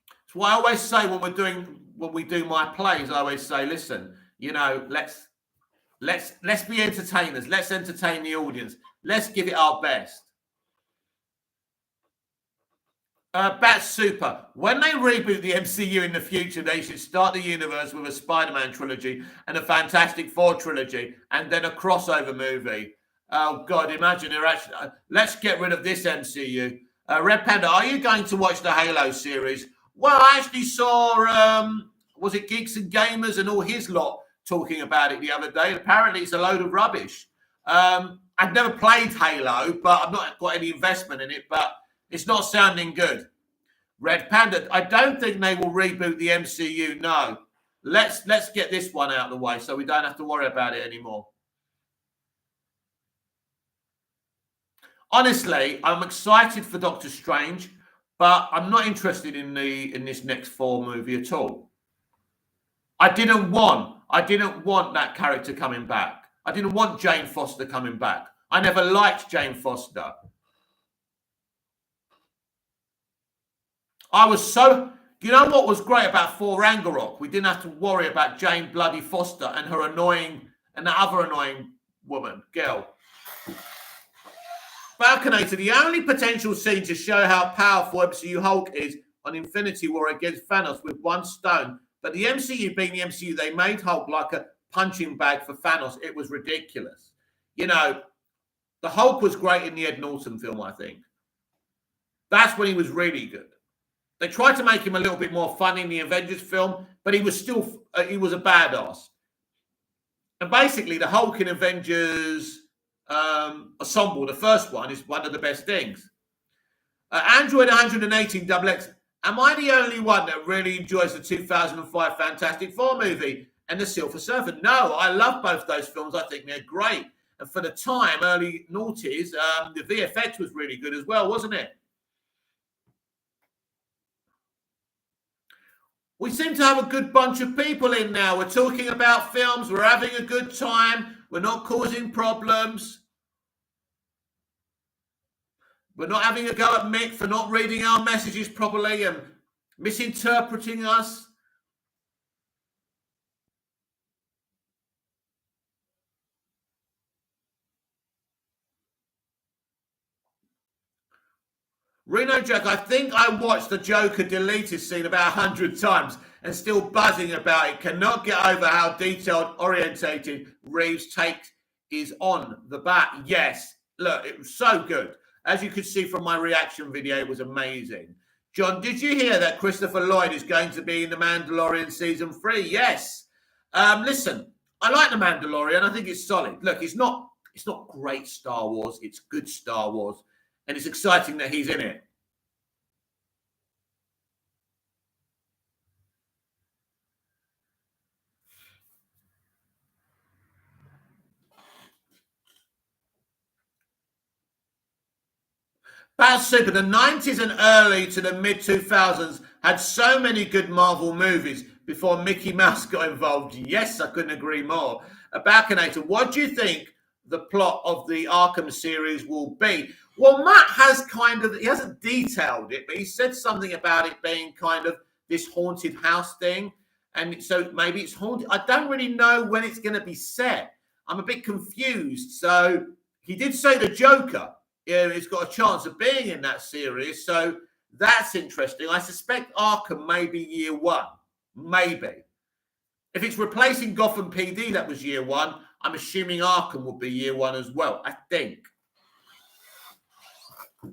That's why I always say when we do my plays, I always say, listen, let's be entertainers. Let's entertain the audience. Let's give it our best. Bat Super. When they reboot the MCU in the future, they should start the universe with a Spider-Man trilogy and a Fantastic Four trilogy and then a crossover movie. Oh, God, imagine they're actually... let's get rid of this MCU. Red Panda, are you going to watch the Halo series? Well, I actually saw, was it Geeks and Gamers and all his lot talking about it the other day. Apparently, it's a load of rubbish. I've never played Halo, but I've not got any investment in it, but it's not sounding good. Red Panda. I don't think they will reboot the MCU. No. Let's get this one out of the way so we don't have to worry about it anymore. Honestly, I'm excited for Doctor Strange, but I'm not interested in this next Thor movie at all. I didn't want that character coming back. I didn't want Jane Foster coming back. I never liked Jane Foster. I was so... You know what was great about Thor Ragnarok? We didn't have to worry about Jane bloody Foster and her annoying... and the other annoying woman, girl. Falconator, the only potential scene to show how powerful MCU Hulk is on Infinity War against Thanos with one stone. But the MCU being the MCU, they made Hulk like a punching bag for Thanos. It was ridiculous. You know, the Hulk was great in the Ed Norton film, I think. That's when he was really good. They tried to make him a little bit more funny in the Avengers film, but he was still, he was a badass. And basically, the Hulk in Avengers Assemble, the first one, is one of the best things. Android 118 XX, am I the only one that really enjoys the 2005 Fantastic Four movie and the Silver Surfer? No, I love both those films. I think they're great. And for the time, early noughties, the VFX was really good as well, wasn't it? We seem to have a good bunch of people in now. We're talking about films. We're having a good time. We're not causing problems. We're not having a go at Mick for not reading our messages properly and misinterpreting us. Reno Jack, I think I watched the Joker deleted scene about 100 times and still buzzing about it. Cannot get over how detailed orientated Reeves' take is on the bat. Yes, look, it was so good. As you could see from my reaction video, it was amazing. John, did you hear that Christopher Lloyd is going to be in The Mandalorian Season 3? Yes. Listen, I like The Mandalorian. I think it's solid. Look, it's not great Star Wars. It's good Star Wars. And it's exciting that he's in it. Bad Super, the 90s and early to the mid-2000s had so many good Marvel movies before Mickey Mouse got involved. Yes, I couldn't agree more. Balconator, what do you think the plot of the Arkham series will be? Well, Matt has he hasn't detailed it, but he said something about it being kind of this haunted house thing. And so maybe it's haunted. I don't really know when it's going to be set. I'm a bit confused. So he did say the Joker, he's got a chance of being in that series. So that's interesting. I suspect Arkham may be year one. Maybe. If it's replacing Gotham PD, that was year one, I'm assuming Arkham will be year one as well, I think.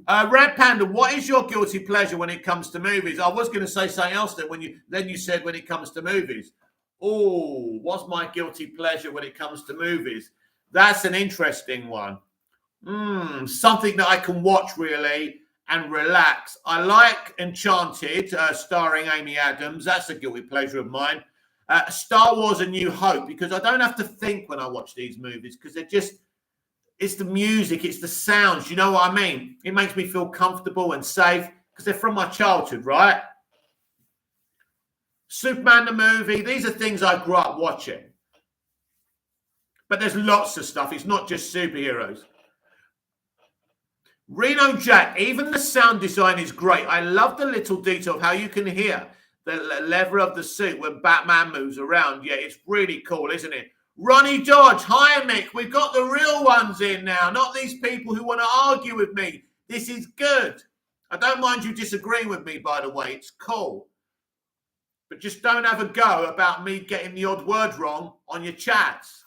Red Panda, what is your guilty pleasure when it comes to movies? I was going to say something else then you said when it comes to movies. Oh, what's my guilty pleasure when it comes to movies? That's an interesting one. Something that I can watch really and relax. I like Enchanted, starring Amy Adams. That's a guilty pleasure of mine. Star Wars: A New Hope, because I don't have to think when I watch these movies because it's the music, it's the sounds. You know what I mean? It makes me feel comfortable and safe because they're from my childhood, right? Superman the movie. These are things I grew up watching. But there's lots of stuff. It's not just superheroes. Reno Jack, even the sound design is great. I love the little detail of how you can hear the leather of the suit when Batman moves around. Yeah, it's really cool, isn't it? Ronnie Dodge, hi Mick. We've got the real ones in now, not these people who want to argue with me. This is good. I don't mind you disagreeing with me, by the way. It's cool. But just don't have a go about me getting the odd word wrong on your chats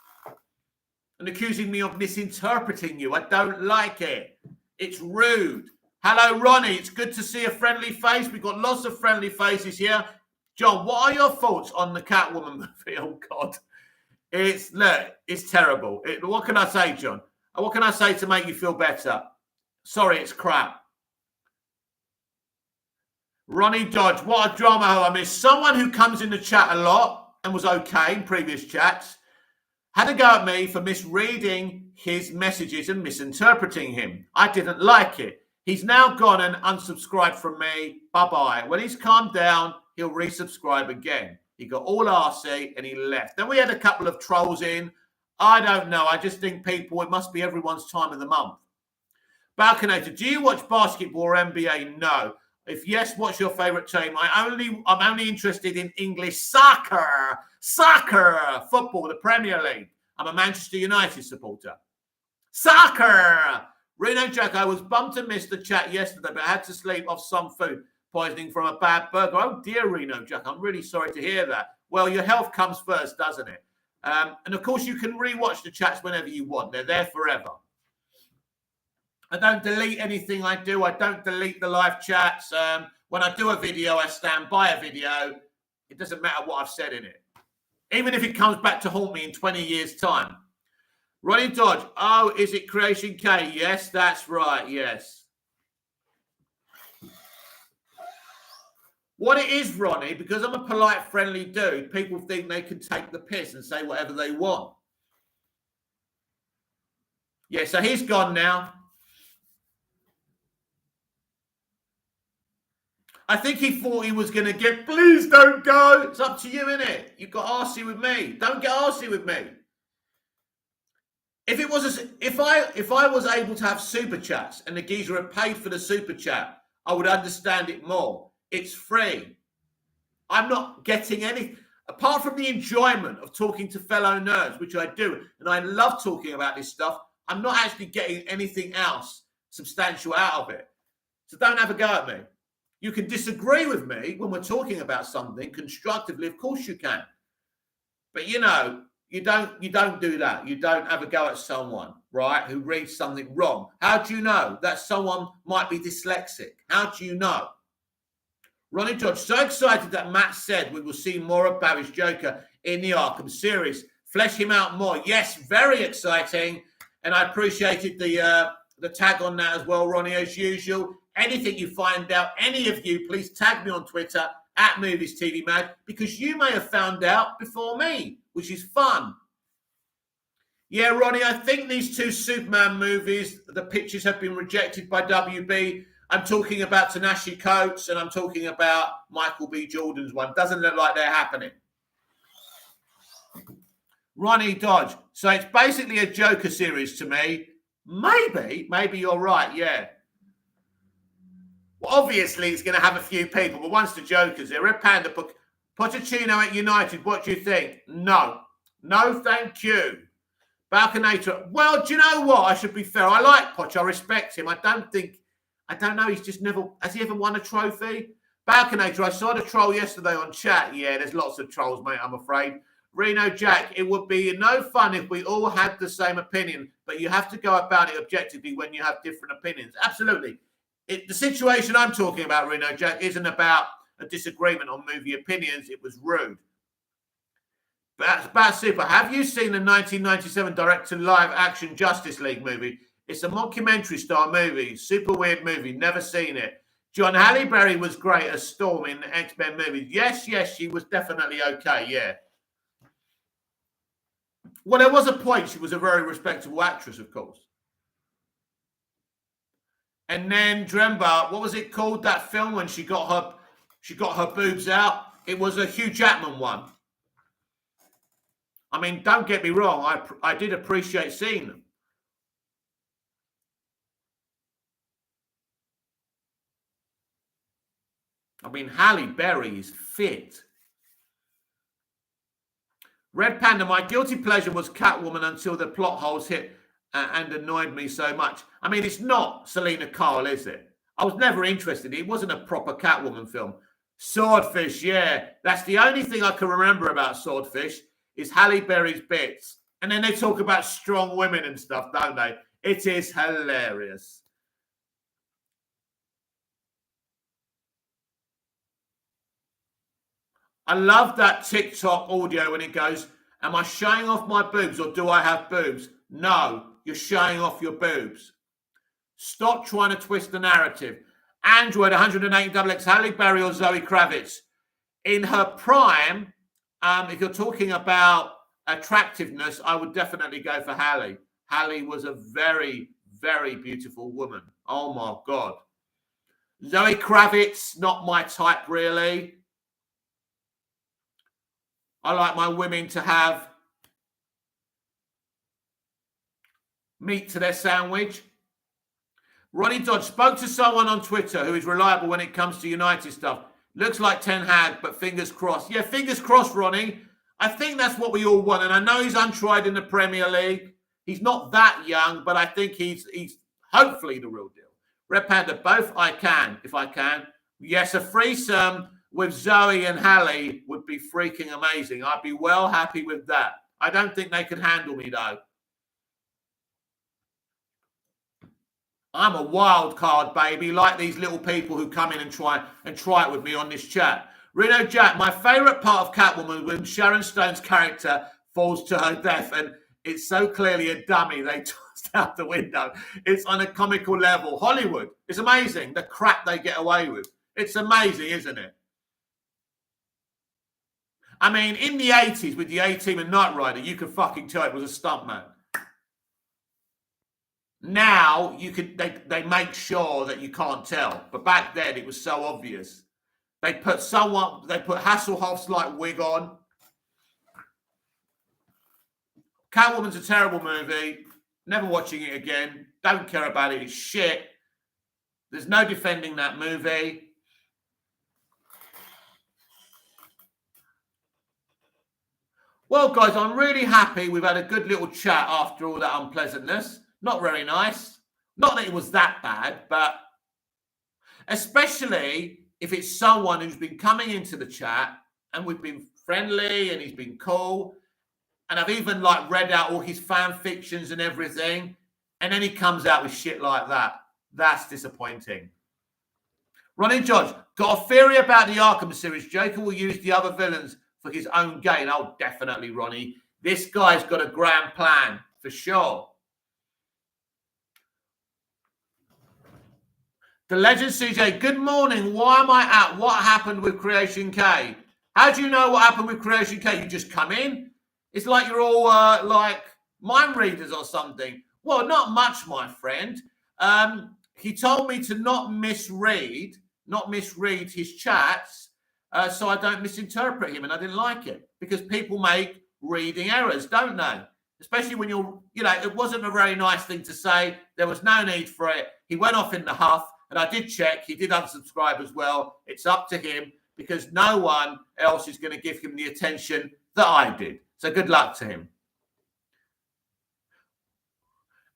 and accusing me of misinterpreting you. I don't like it. It's rude. Hello, Ronnie. It's good to see a friendly face. We've got lots of friendly faces here. John, what are your thoughts on the Catwoman movie? Oh, God. It's terrible. What can I say, John? What can I say to make you feel better? Sorry, it's crap. Ronnie Dodge, what a drama hoe I miss. Someone who comes in the chat a lot and was okay in previous chats had a go at me for misreading his messages and misinterpreting him. I didn't like it. He's now gone and unsubscribed from me. Bye-bye. When he's calmed down, he'll resubscribe again. He got all arsey and he left. Then we had a couple of trolls in. I don't know. I just think people, it must be everyone's time of the month. Balconator, do you watch basketball or NBA? No. If yes, what's your favourite team? I'm only interested in English soccer, football, the Premier League. I'm a Manchester United supporter. Soccer! Reno Jack, I was bummed to miss the chat yesterday, but I had to sleep off some food poisoning from a bad burger. Oh dear, Reno Jack, I'm really sorry to hear that. Well, your health comes first, doesn't it? And of course, you can rewatch the chats whenever you want. They're there forever. I don't delete anything I do. I don't delete the live chats. When I do a video, I stand by a video. It doesn't matter what I've said in it. Even if it comes back to haunt me in 20 years' time. Ronnie Dodge. Oh, is it Creation K? Yes, that's right. Yes. What it is, Ronnie, because I'm a polite, friendly dude, people think they can take the piss and say whatever they want. Yeah, so he's gone now. I think he thought he was going to get, please don't go. It's up to you, innit? You got arsey with me. Don't get arsey with me. If I was able to have super chats and the geezer had paid for the super chat, I would understand it more. It's free. I'm not getting any, apart from the enjoyment of talking to fellow nerds, which I do, and I love talking about this stuff, I'm not actually getting anything else substantial out of it. So don't have a go at me. You can disagree with me when we're talking about something constructively. Of course you can. But, you know, you don't do that. You don't have a go at someone, right, who reads something wrong. How do you know that someone might be dyslexic? How do you know? Ronnie George, so excited that Matt said we will see more of Barry's Joker in the Arkham series. Flesh him out more. Yes, very exciting. And I appreciated the tag on that as well, Ronnie, as usual. Anything you find out, any of you, please tag me on Twitter at Movies TV Mag, because you may have found out before me, which is fun. Yeah, Ronnie, I think these two Superman movies, the pictures have been rejected by WB. I'm talking about Ta-Nehisi Coates and I'm talking about Michael B. Jordan's one. Doesn't look like they're happening. Ronnie Dodge. So it's basically a Joker series to me. Maybe you're right, yeah. Well, obviously, it's going to have a few people, but once the Joker's there, Red Panda, Pochettino at United, what do you think? No, thank you. Balconator, well, do you know what? I should be fair. I like Poch. I respect him. I don't know. He's just never, has he ever won a trophy? Balconator, I saw the troll yesterday on chat. Yeah, there's lots of trolls, mate, I'm afraid. Reno Jack, it would be no fun if we all had the same opinion, but you have to go about it objectively when you have different opinions. Absolutely. The situation I'm talking about, Reno Jack, isn't about a disagreement on movie opinions. It was rude. But that's bad super. Have you seen the 1997 director live action Justice League movie? It's a mockumentary style movie. Super weird movie. Never seen it. John Halle Berry was great as Storm in the X-Men movies. Yes, she was definitely okay, yeah. Well, there was a point. She was a very respectable actress, of course. And then, Dremba, what was it called, that film when she got her boobs out? It was a Hugh Jackman one. I mean, don't get me wrong. I did appreciate seeing them. I mean, Halle Berry is fit. Red Panda, my guilty pleasure was Catwoman until the plot holes hit and annoyed me so much. I mean, it's not Selena Kyle, is it? I was never interested. It wasn't a proper Catwoman film. Swordfish, yeah. That's the only thing I can remember about Swordfish is Halle Berry's bits. And then they talk about strong women and stuff, don't they? It is hilarious. I love that TikTok audio when it goes, am I showing off my boobs or do I have boobs? No, you're showing off your boobs. Stop trying to twist the narrative. Android 108XX, Halle Berry or Zoe Kravitz? In her prime, if you're talking about attractiveness, I would definitely go for Halle. Halle was a very, very beautiful woman. Oh my God. Zoe Kravitz, not my type really. I like my women to have meat to their sandwich. Ronnie Dodge spoke to someone on Twitter who is reliable when it comes to United stuff. Looks like Ten Hag, but fingers crossed. Yeah, fingers crossed, Ronnie. I think that's what we all want. And I know he's untried in the Premier League. He's not that young, but I think he's hopefully the real deal. Red Panda, both I can, if I can. Yes, a threesome with Zoe and Halle would be freaking amazing. I'd be well happy with that. I don't think they could handle me, though. I'm a wild card, baby, like these little people who come in and try it with me on this chat. Reno Jack, my favourite part of Catwoman when Sharon Stone's character falls to her death and it's so clearly a dummy they tossed out the window. It's on a comical level. Hollywood, it's amazing the crap they get away with. It's amazing, isn't it? I mean, in the 80s with the A-Team and Knight Rider, you could fucking tell it was a stuntman. Now they make sure that you can't tell, but back then it was so obvious. They put Hasselhoff's like wig on. Catwoman's a terrible movie. Never watching it again. Don't care about it. It's shit. There's no defending that movie. Well, guys, I'm really happy we've had a good little chat after all that unpleasantness. Not very nice. Not that it was that bad, but especially if it's someone who's been coming into the chat and we've been friendly and he's been cool. And I've even like read out all his fan fictions and everything. And then he comes out with shit like that. That's disappointing. Ronnie George, got a theory about the Arkham series. Joker will use the other villains for his own gain. Oh, definitely, Ronnie. This guy's got a grand plan for sure. The Legend CJ, good morning. Why am I at? What happened with Creation K? How do you know what happened with Creation K? You just come in? It's like you're all like mind readers or something. Well, not much, my friend. He told me to not misread his chats so I don't misinterpret him, and I didn't like it because people make reading errors, don't they? Especially when it wasn't a very nice thing to say. There was no need for it. He went off in the huff. And I did check. He did unsubscribe as well. It's up to him because no one else is going to give him the attention that I did. So good luck to him.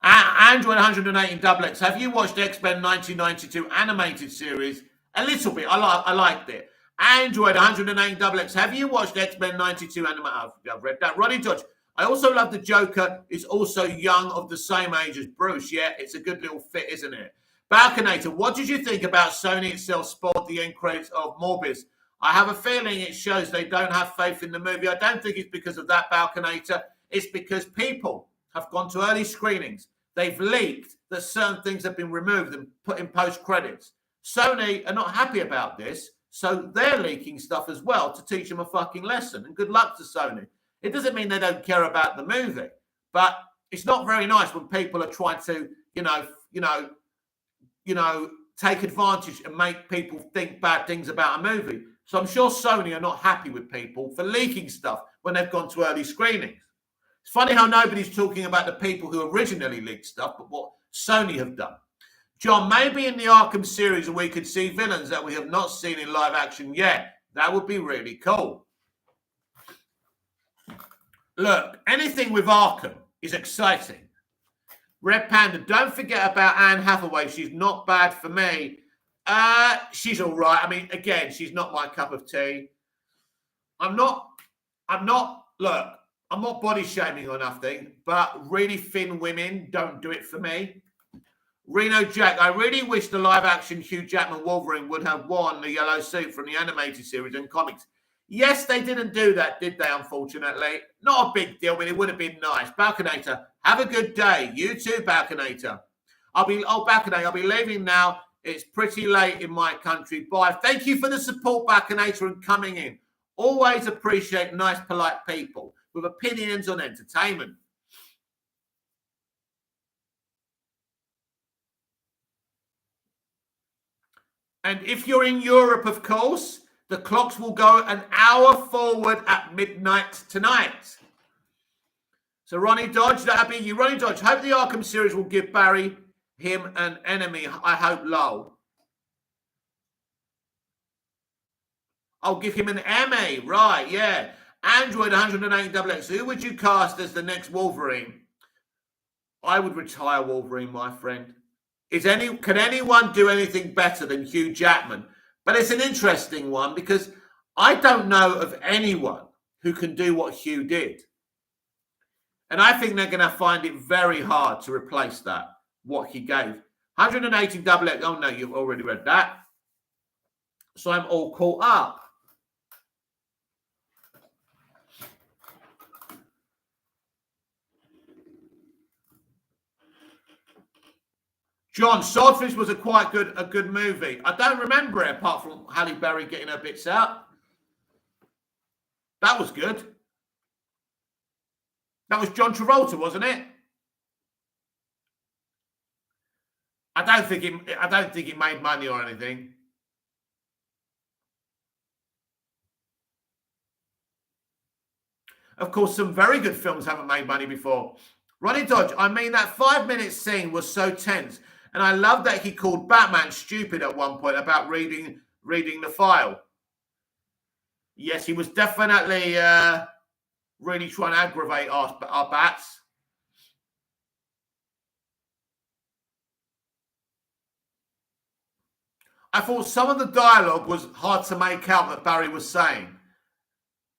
Andrew 108 in Double X. Have you watched X-Men 1992 animated series? A little bit. I liked it. Android 108 Double X. Have you watched X-Men 92 animated? I've read that. Ronnie Dodge. I also love the Joker is also young, of the same age as Bruce. Yeah, it's a good little fit, isn't it? Balconator, what did you think about Sony itself spoiled the end credits of Morbius? I have a feeling it shows they don't have faith in the movie. I don't think it's because of that, Balconator. It's because people have gone to early screenings. They've leaked that certain things have been removed and put in post-credits. Sony are not happy about this, so they're leaking stuff as well to teach them a fucking lesson. And good luck to Sony. It doesn't mean they don't care about the movie, but it's not very nice when people are trying to, take advantage and make people think bad things about a movie. So I'm sure Sony are not happy with people for leaking stuff when they've gone to early screenings. It's funny how nobody's talking about the people who originally leaked stuff, but what Sony have done. John, maybe in the Arkham series we could see villains that we have not seen in live action yet. That would be really cool. Look, anything with Arkham is exciting. Red Panda, don't forget about Anne Hathaway. She's not bad for me. She's all right. I mean, again, she's not my cup of tea. I'm not body shaming or nothing, but really thin women don't do it for me. Reno Jack, I really wish the live action Hugh Jackman Wolverine would have worn the yellow suit from the animated series and comics. Yes, they didn't do that, did they, unfortunately? Not a big deal, but it would have been nice. Balconator, have a good day. You too, Balconator. Balconator, I'll be leaving now. It's pretty late in my country. Bye. Thank you for the support, Baconator, and coming in. Always appreciate nice, polite people with opinions on entertainment. And if you're in Europe, of course, the clocks will go an hour forward at midnight tonight. So Ronnie Dodge, that'll be you. Ronnie Dodge, hope the Arkham series will give Barry him an enemy. I hope lol. I'll give him an Emmy. Right, yeah. Android 108XX. Who would you cast as the next Wolverine? I would retire Wolverine, my friend. Can anyone do anything better than Hugh Jackman? But it's an interesting one because I don't know of anyone who can do what Hugh did. And I think they're going to find it very hard to replace that, what he gave. 180XX. Oh, no, you've already read that. So I'm all caught up. John, Swordfish was a good movie. I don't remember it apart from Halle Berry getting her bits out. That was good. That was John Travolta, wasn't it? I don't think it made money or anything. Of course, some very good films haven't made money before. Ronnie Dodge, I mean, that 5-minute scene was so tense. And I love that he called Batman stupid at one point about reading the file. Yes, he was definitely really trying to aggravate our bats. I thought some of the dialogue was hard to make out that Barry was saying.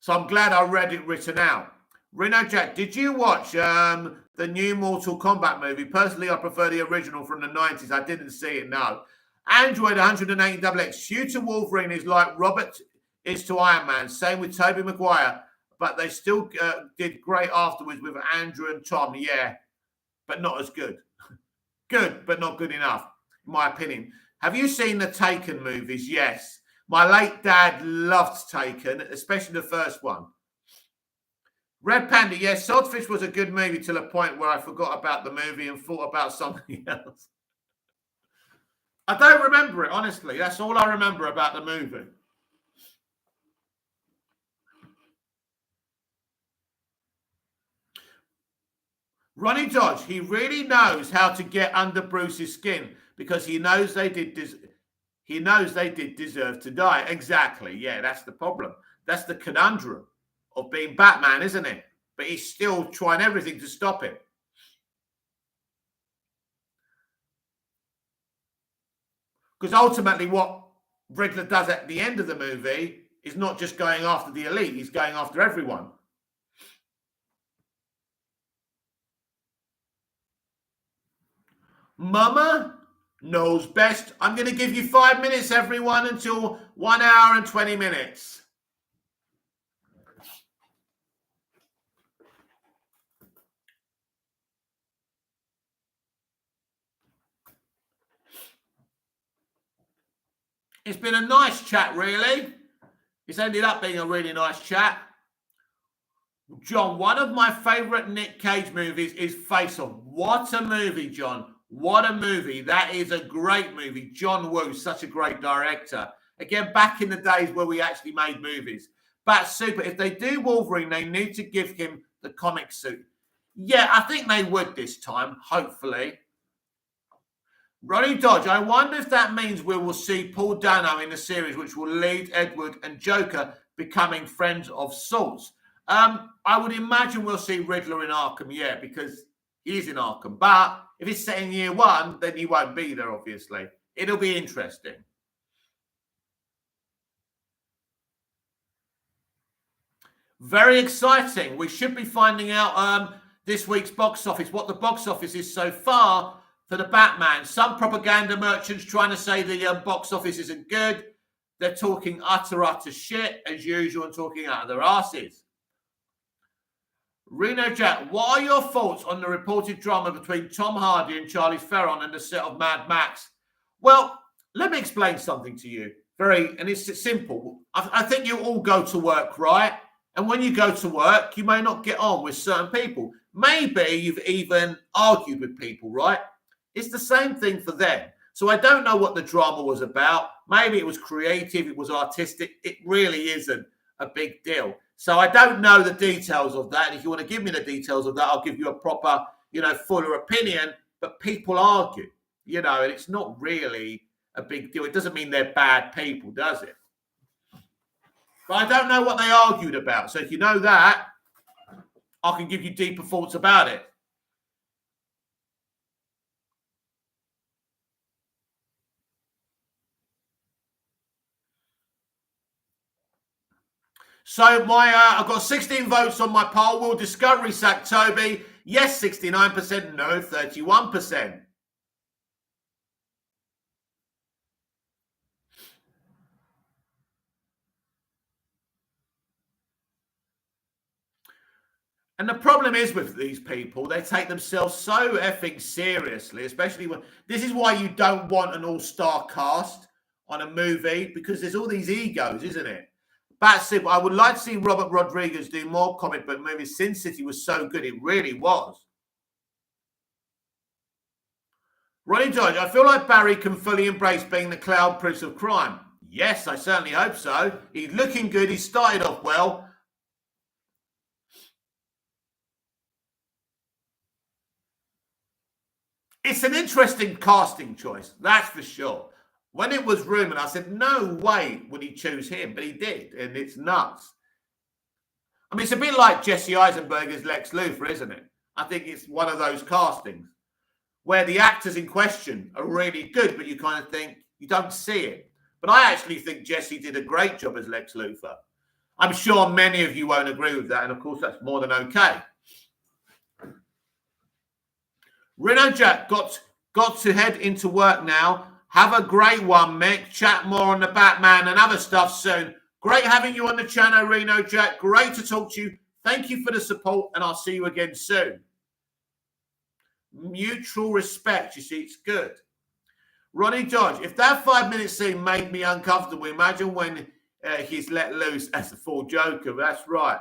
So I'm glad I read it written out. Reno Jack, did you watch the new Mortal Kombat movie? Personally, I prefer the original from the 90s. I didn't see it, no. Android 180XX. Hugh to Wolverine is like Robert is to Iron Man. Same with Tobey Maguire. But they still did great afterwards with Andrew and Tom. Yeah, but not as good. Good, but not good enough, in my opinion. Have you seen the Taken movies? Yes. My late dad loved Taken, especially the first one. Red Panda, yes, Swordfish was a good movie to the point where I forgot about the movie and thought about something else. I don't remember it, honestly. That's all I remember about the movie. Ronnie Dodge, he really knows how to get under Bruce's skin because he knows they did deserve to die. Exactly. Yeah, that's the problem. That's the conundrum of being Batman, isn't it? But he's still trying everything to stop it. Because ultimately what Riddler does at the end of the movie is not just going after the elite, he's going after everyone. Mama knows best. I'm going to give you 5 minutes, everyone, until 1 hour and 20 minutes. It's been a nice chat, really. It's ended up being a really nice chat. John, one of my favourite Nick Cage movies is Face Off. What a movie, John. What a movie. That is a great movie. John Woo, such a great director. Again, back in the days where we actually made movies. But super. If they do Wolverine, they need to give him the comic suit. Yeah, I think they would this time, hopefully. Ronnie Dodge, I wonder if that means we will see Paul Dano in the series, which will lead Edward and Joker becoming friends of sorts. I would imagine we'll see Riddler in Arkham, yeah, because he's in Arkham. But if it's set in year one, then he won't be there, obviously. It'll be interesting. Very exciting. We should be finding out this week's box office, what the box office is so far for the Batman. Some propaganda merchants trying to say the box office isn't good. They're talking utter shit, as usual, and talking out of their asses. Reno Jack, what are your thoughts on the reported drama between Tom Hardy and Charlie Theron and the set of Mad Max? Well, let me explain something to you. And it's simple. I think you all go to work, right? And when you go to work, you may not get on with certain people. Maybe you've even argued with people, right? It's the same thing for them. So I don't know what the drama was about. Maybe it was creative, it was artistic. It really isn't a big deal. So I don't know the details of that. And if you want to give me the details of that, I'll give you a proper, fuller opinion. But people argue, and it's not really a big deal. It doesn't mean they're bad people, does it? But I don't know what they argued about. So if you know that, I can give you deeper thoughts about it. So I've got 16 votes on my poll. Will Discovery sack Toby? Yes, 69%. No, 31%. And the problem is with these people, they take themselves so effing seriously, especially when this is why you don't want an all-star cast on a movie, because there's all these egos, isn't it? That's simple. I would like to see Robert Rodriguez do more comic book movies. Sin City was so good. It really was. Ronnie George, I feel like Barry can fully embrace being the cloud prince of crime. Yes, I certainly hope so. He's looking good. He started off well. It's an interesting casting choice, that's for sure. When it was rumored, I said, no way would he choose him, but he did, and it's nuts. I mean, it's a bit like Jesse Eisenberg's Lex Luthor, isn't it? I think it's one of those castings where the actors in question are really good, but you kind of think you don't see it. But I actually think Jesse did a great job as Lex Luthor. I'm sure many of you won't agree with that, and of course, that's more than okay. Reno Jack got to head into work now. Have a great one, Mick. Chat more on the Batman and other stuff soon. Great having you on the channel, Reno Jack. Great to talk to you. Thank you for the support, and I'll see you again soon. Mutual respect. You see, it's good. Ronnie Dodge, if that 5-minute scene made me uncomfortable, imagine when he's let loose as the full Joker. That's right.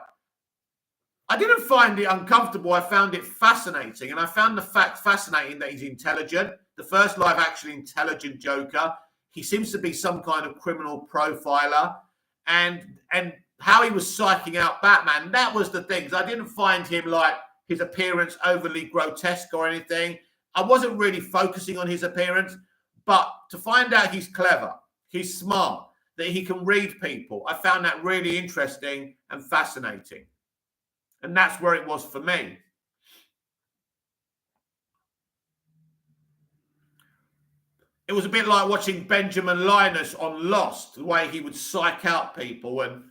I didn't find it uncomfortable. I found it fascinating. And I found the fact fascinating that he's intelligent. The first live action intelligent Joker. He seems to be some kind of criminal profiler. And how he was psyching out Batman, that was the thing. I didn't find him like his appearance overly grotesque or anything. I wasn't really focusing on his appearance. But to find out he's clever, he's smart, that he can read people, I found that really interesting and fascinating. And that's where it was for me. It was a bit like watching Benjamin Linus on Lost, the way he would psych out people. And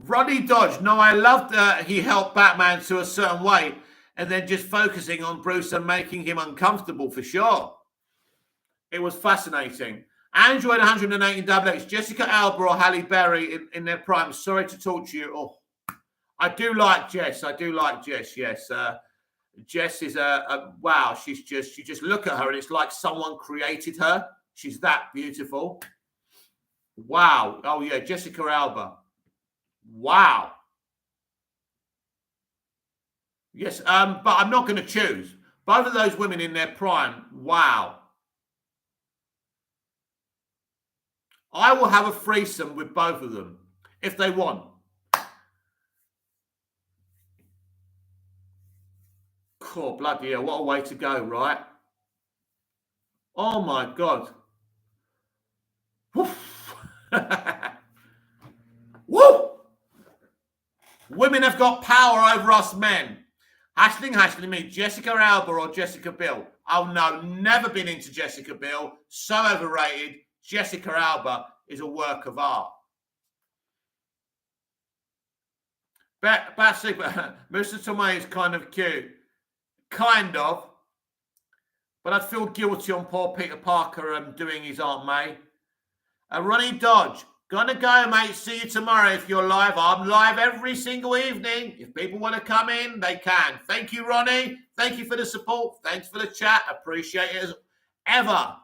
Roddy Dodge, no, I loved that he helped Batman to a certain way and then just focusing on Bruce and making him uncomfortable for sure. It was fascinating. Android 118 XX, Jessica Alba or Halle Berry in their prime. Sorry to talk to you. Oh, I do like Jess. Yes. Jess is wow. You just look at her and it's like someone created her. She's that beautiful. Wow. Oh yeah, Jessica Alba. Wow. Yes, but I'm not going to choose. Both of those women in their prime. Wow. I will have a threesome with both of them if they want. Cool, bloody hell, what a way to go, right? Oh my God. Woo! Women have got power over us men. Hashling me, Jessica Alba or Jessica Biel? Oh no, never been into Jessica Biel. So overrated. Jessica Alba is a work of art. Bat Super, Mr. Tomei is kind of cute. Kind of. But I'd feel guilty on poor Peter Parker doing his Aunt May. Ronnie Dodge, gonna go, mate. See you tomorrow if you're live. I'm live every single evening. If people want to come in, they can. Thank you, Ronnie. Thank you for the support. Thanks for the chat. Appreciate it as ever.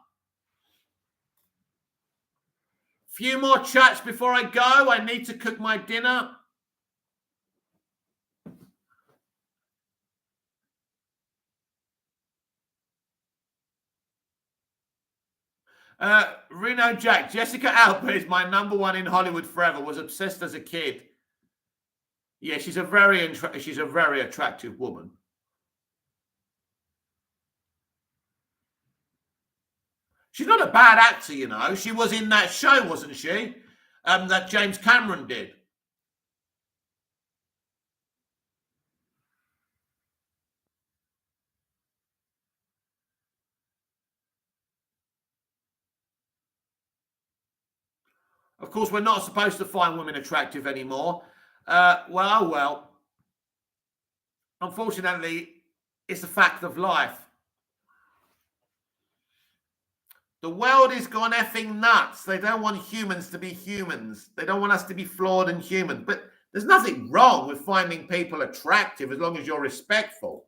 Few more chats before I go. I need to cook my dinner. Reno Jack, Jessica Alba is my number one in Hollywood forever. Was obsessed as a kid. Yeah, she's a very attractive woman. She's not a bad actor, you know. She was in that show, wasn't she? That James Cameron did. Of course, we're not supposed to find women attractive anymore. Well. Unfortunately, it's a fact of life. The world is gone effing nuts. They don't want humans to be humans. They don't want us to be flawed and human. But there's nothing wrong with finding people attractive as long as you're respectful.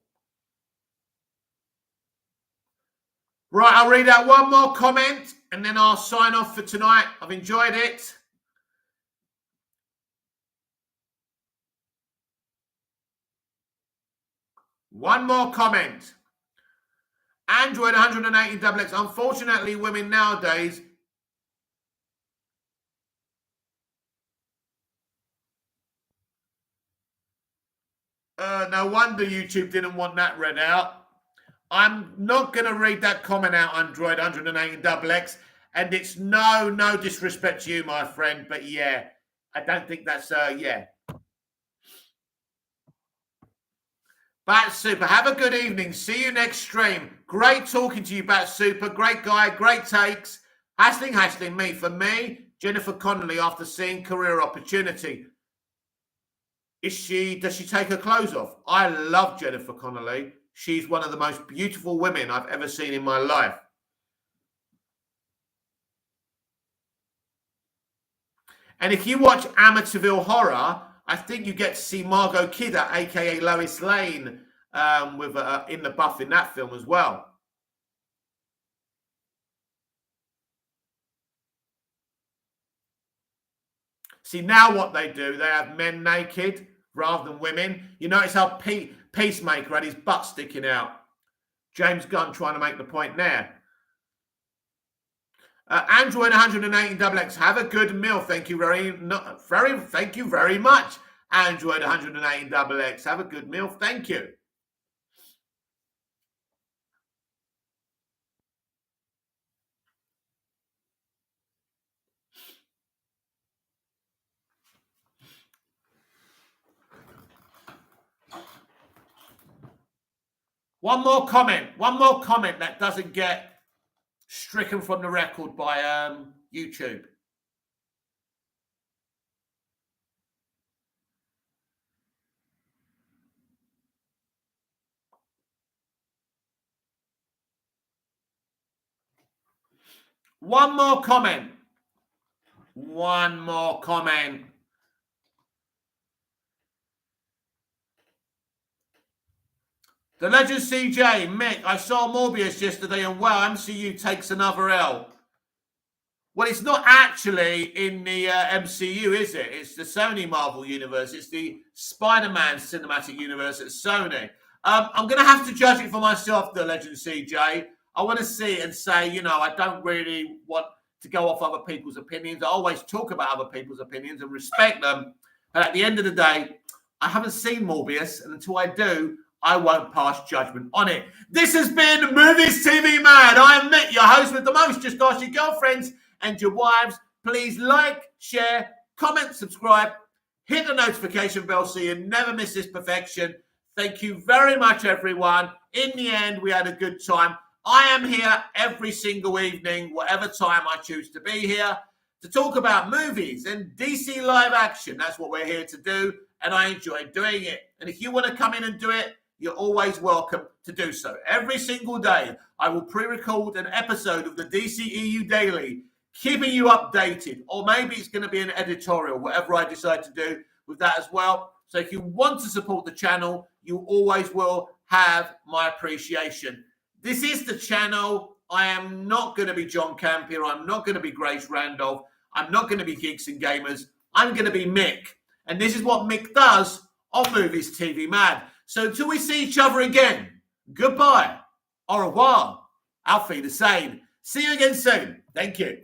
Right, I'll read out one more comment and then I'll sign off for tonight. I've enjoyed it. One more comment. Android 180XX. Unfortunately, women nowadays no wonder YouTube didn't want that read out. I'm not going to read that comment out, Android 180XX. And it's no disrespect to you, my friend. But yeah, I don't think that's, yeah. Bat Super, have a good evening. See you next stream. Great talking to you, Bat Super. Great guy, great takes. Hashling me. For me, Jennifer Connelly, after seeing Career Opportunity. Does she take her clothes off? I love Jennifer Connelly. She's one of the most beautiful women I've ever seen in my life. And if you watch Amityville Horror, I think you get to see Margot Kidder, aka Lois Lane, with in the buff in that film as well. See, now what they do, they have men naked rather than women. You notice how Peacemaker had his butt sticking out. James Gunn trying to make the point there. Android 180XX, have a good meal. Thank you thank you very much. Android 180XX, have a good meal. Thank you. One more comment that doesn't get stricken from the record by YouTube. One more comment. The Legend CJ, Mick, I saw Morbius yesterday and wow, MCU takes another L. Well, it's not actually in the MCU, is it? It's the Sony Marvel universe. It's the Spider-Man cinematic universe at Sony. I'm going to have to judge it for myself, The Legend CJ. I want to see it and say, you know, I don't really want to go off other people's opinions. I always talk about other people's opinions and respect them. But at the end of the day, I haven't seen Morbius, and until I do, I won't pass judgment on it. This has been Movies TV Mad. I am Mick, your host with the most. Just ask your girlfriends and your wives. Please like, share, comment, subscribe, hit the notification bell so you never miss this perfection. Thank you very much, everyone. In the end, we had a good time. I am here every single evening, whatever time I choose to be here, to talk about movies and DC live action. That's what we're here to do, and I enjoy doing it. And if you want to come in and do it, you're always welcome to do so. Every single day, I will pre-record an episode of the DCEU Daily, keeping you updated, or maybe it's going to be an editorial, whatever I decide to do with that as well. So if you want to support the channel, you always will have my appreciation. This is the channel. I am not going to be John Campion. I'm not going to be Grace Randolph. I'm not going to be Geeks and Gamers. I'm going to be Mick. And this is what Mick does on Movies TV Mad. So until we see each other again, goodbye, au revoir, auf Wiedersehen. See you again soon. Thank you.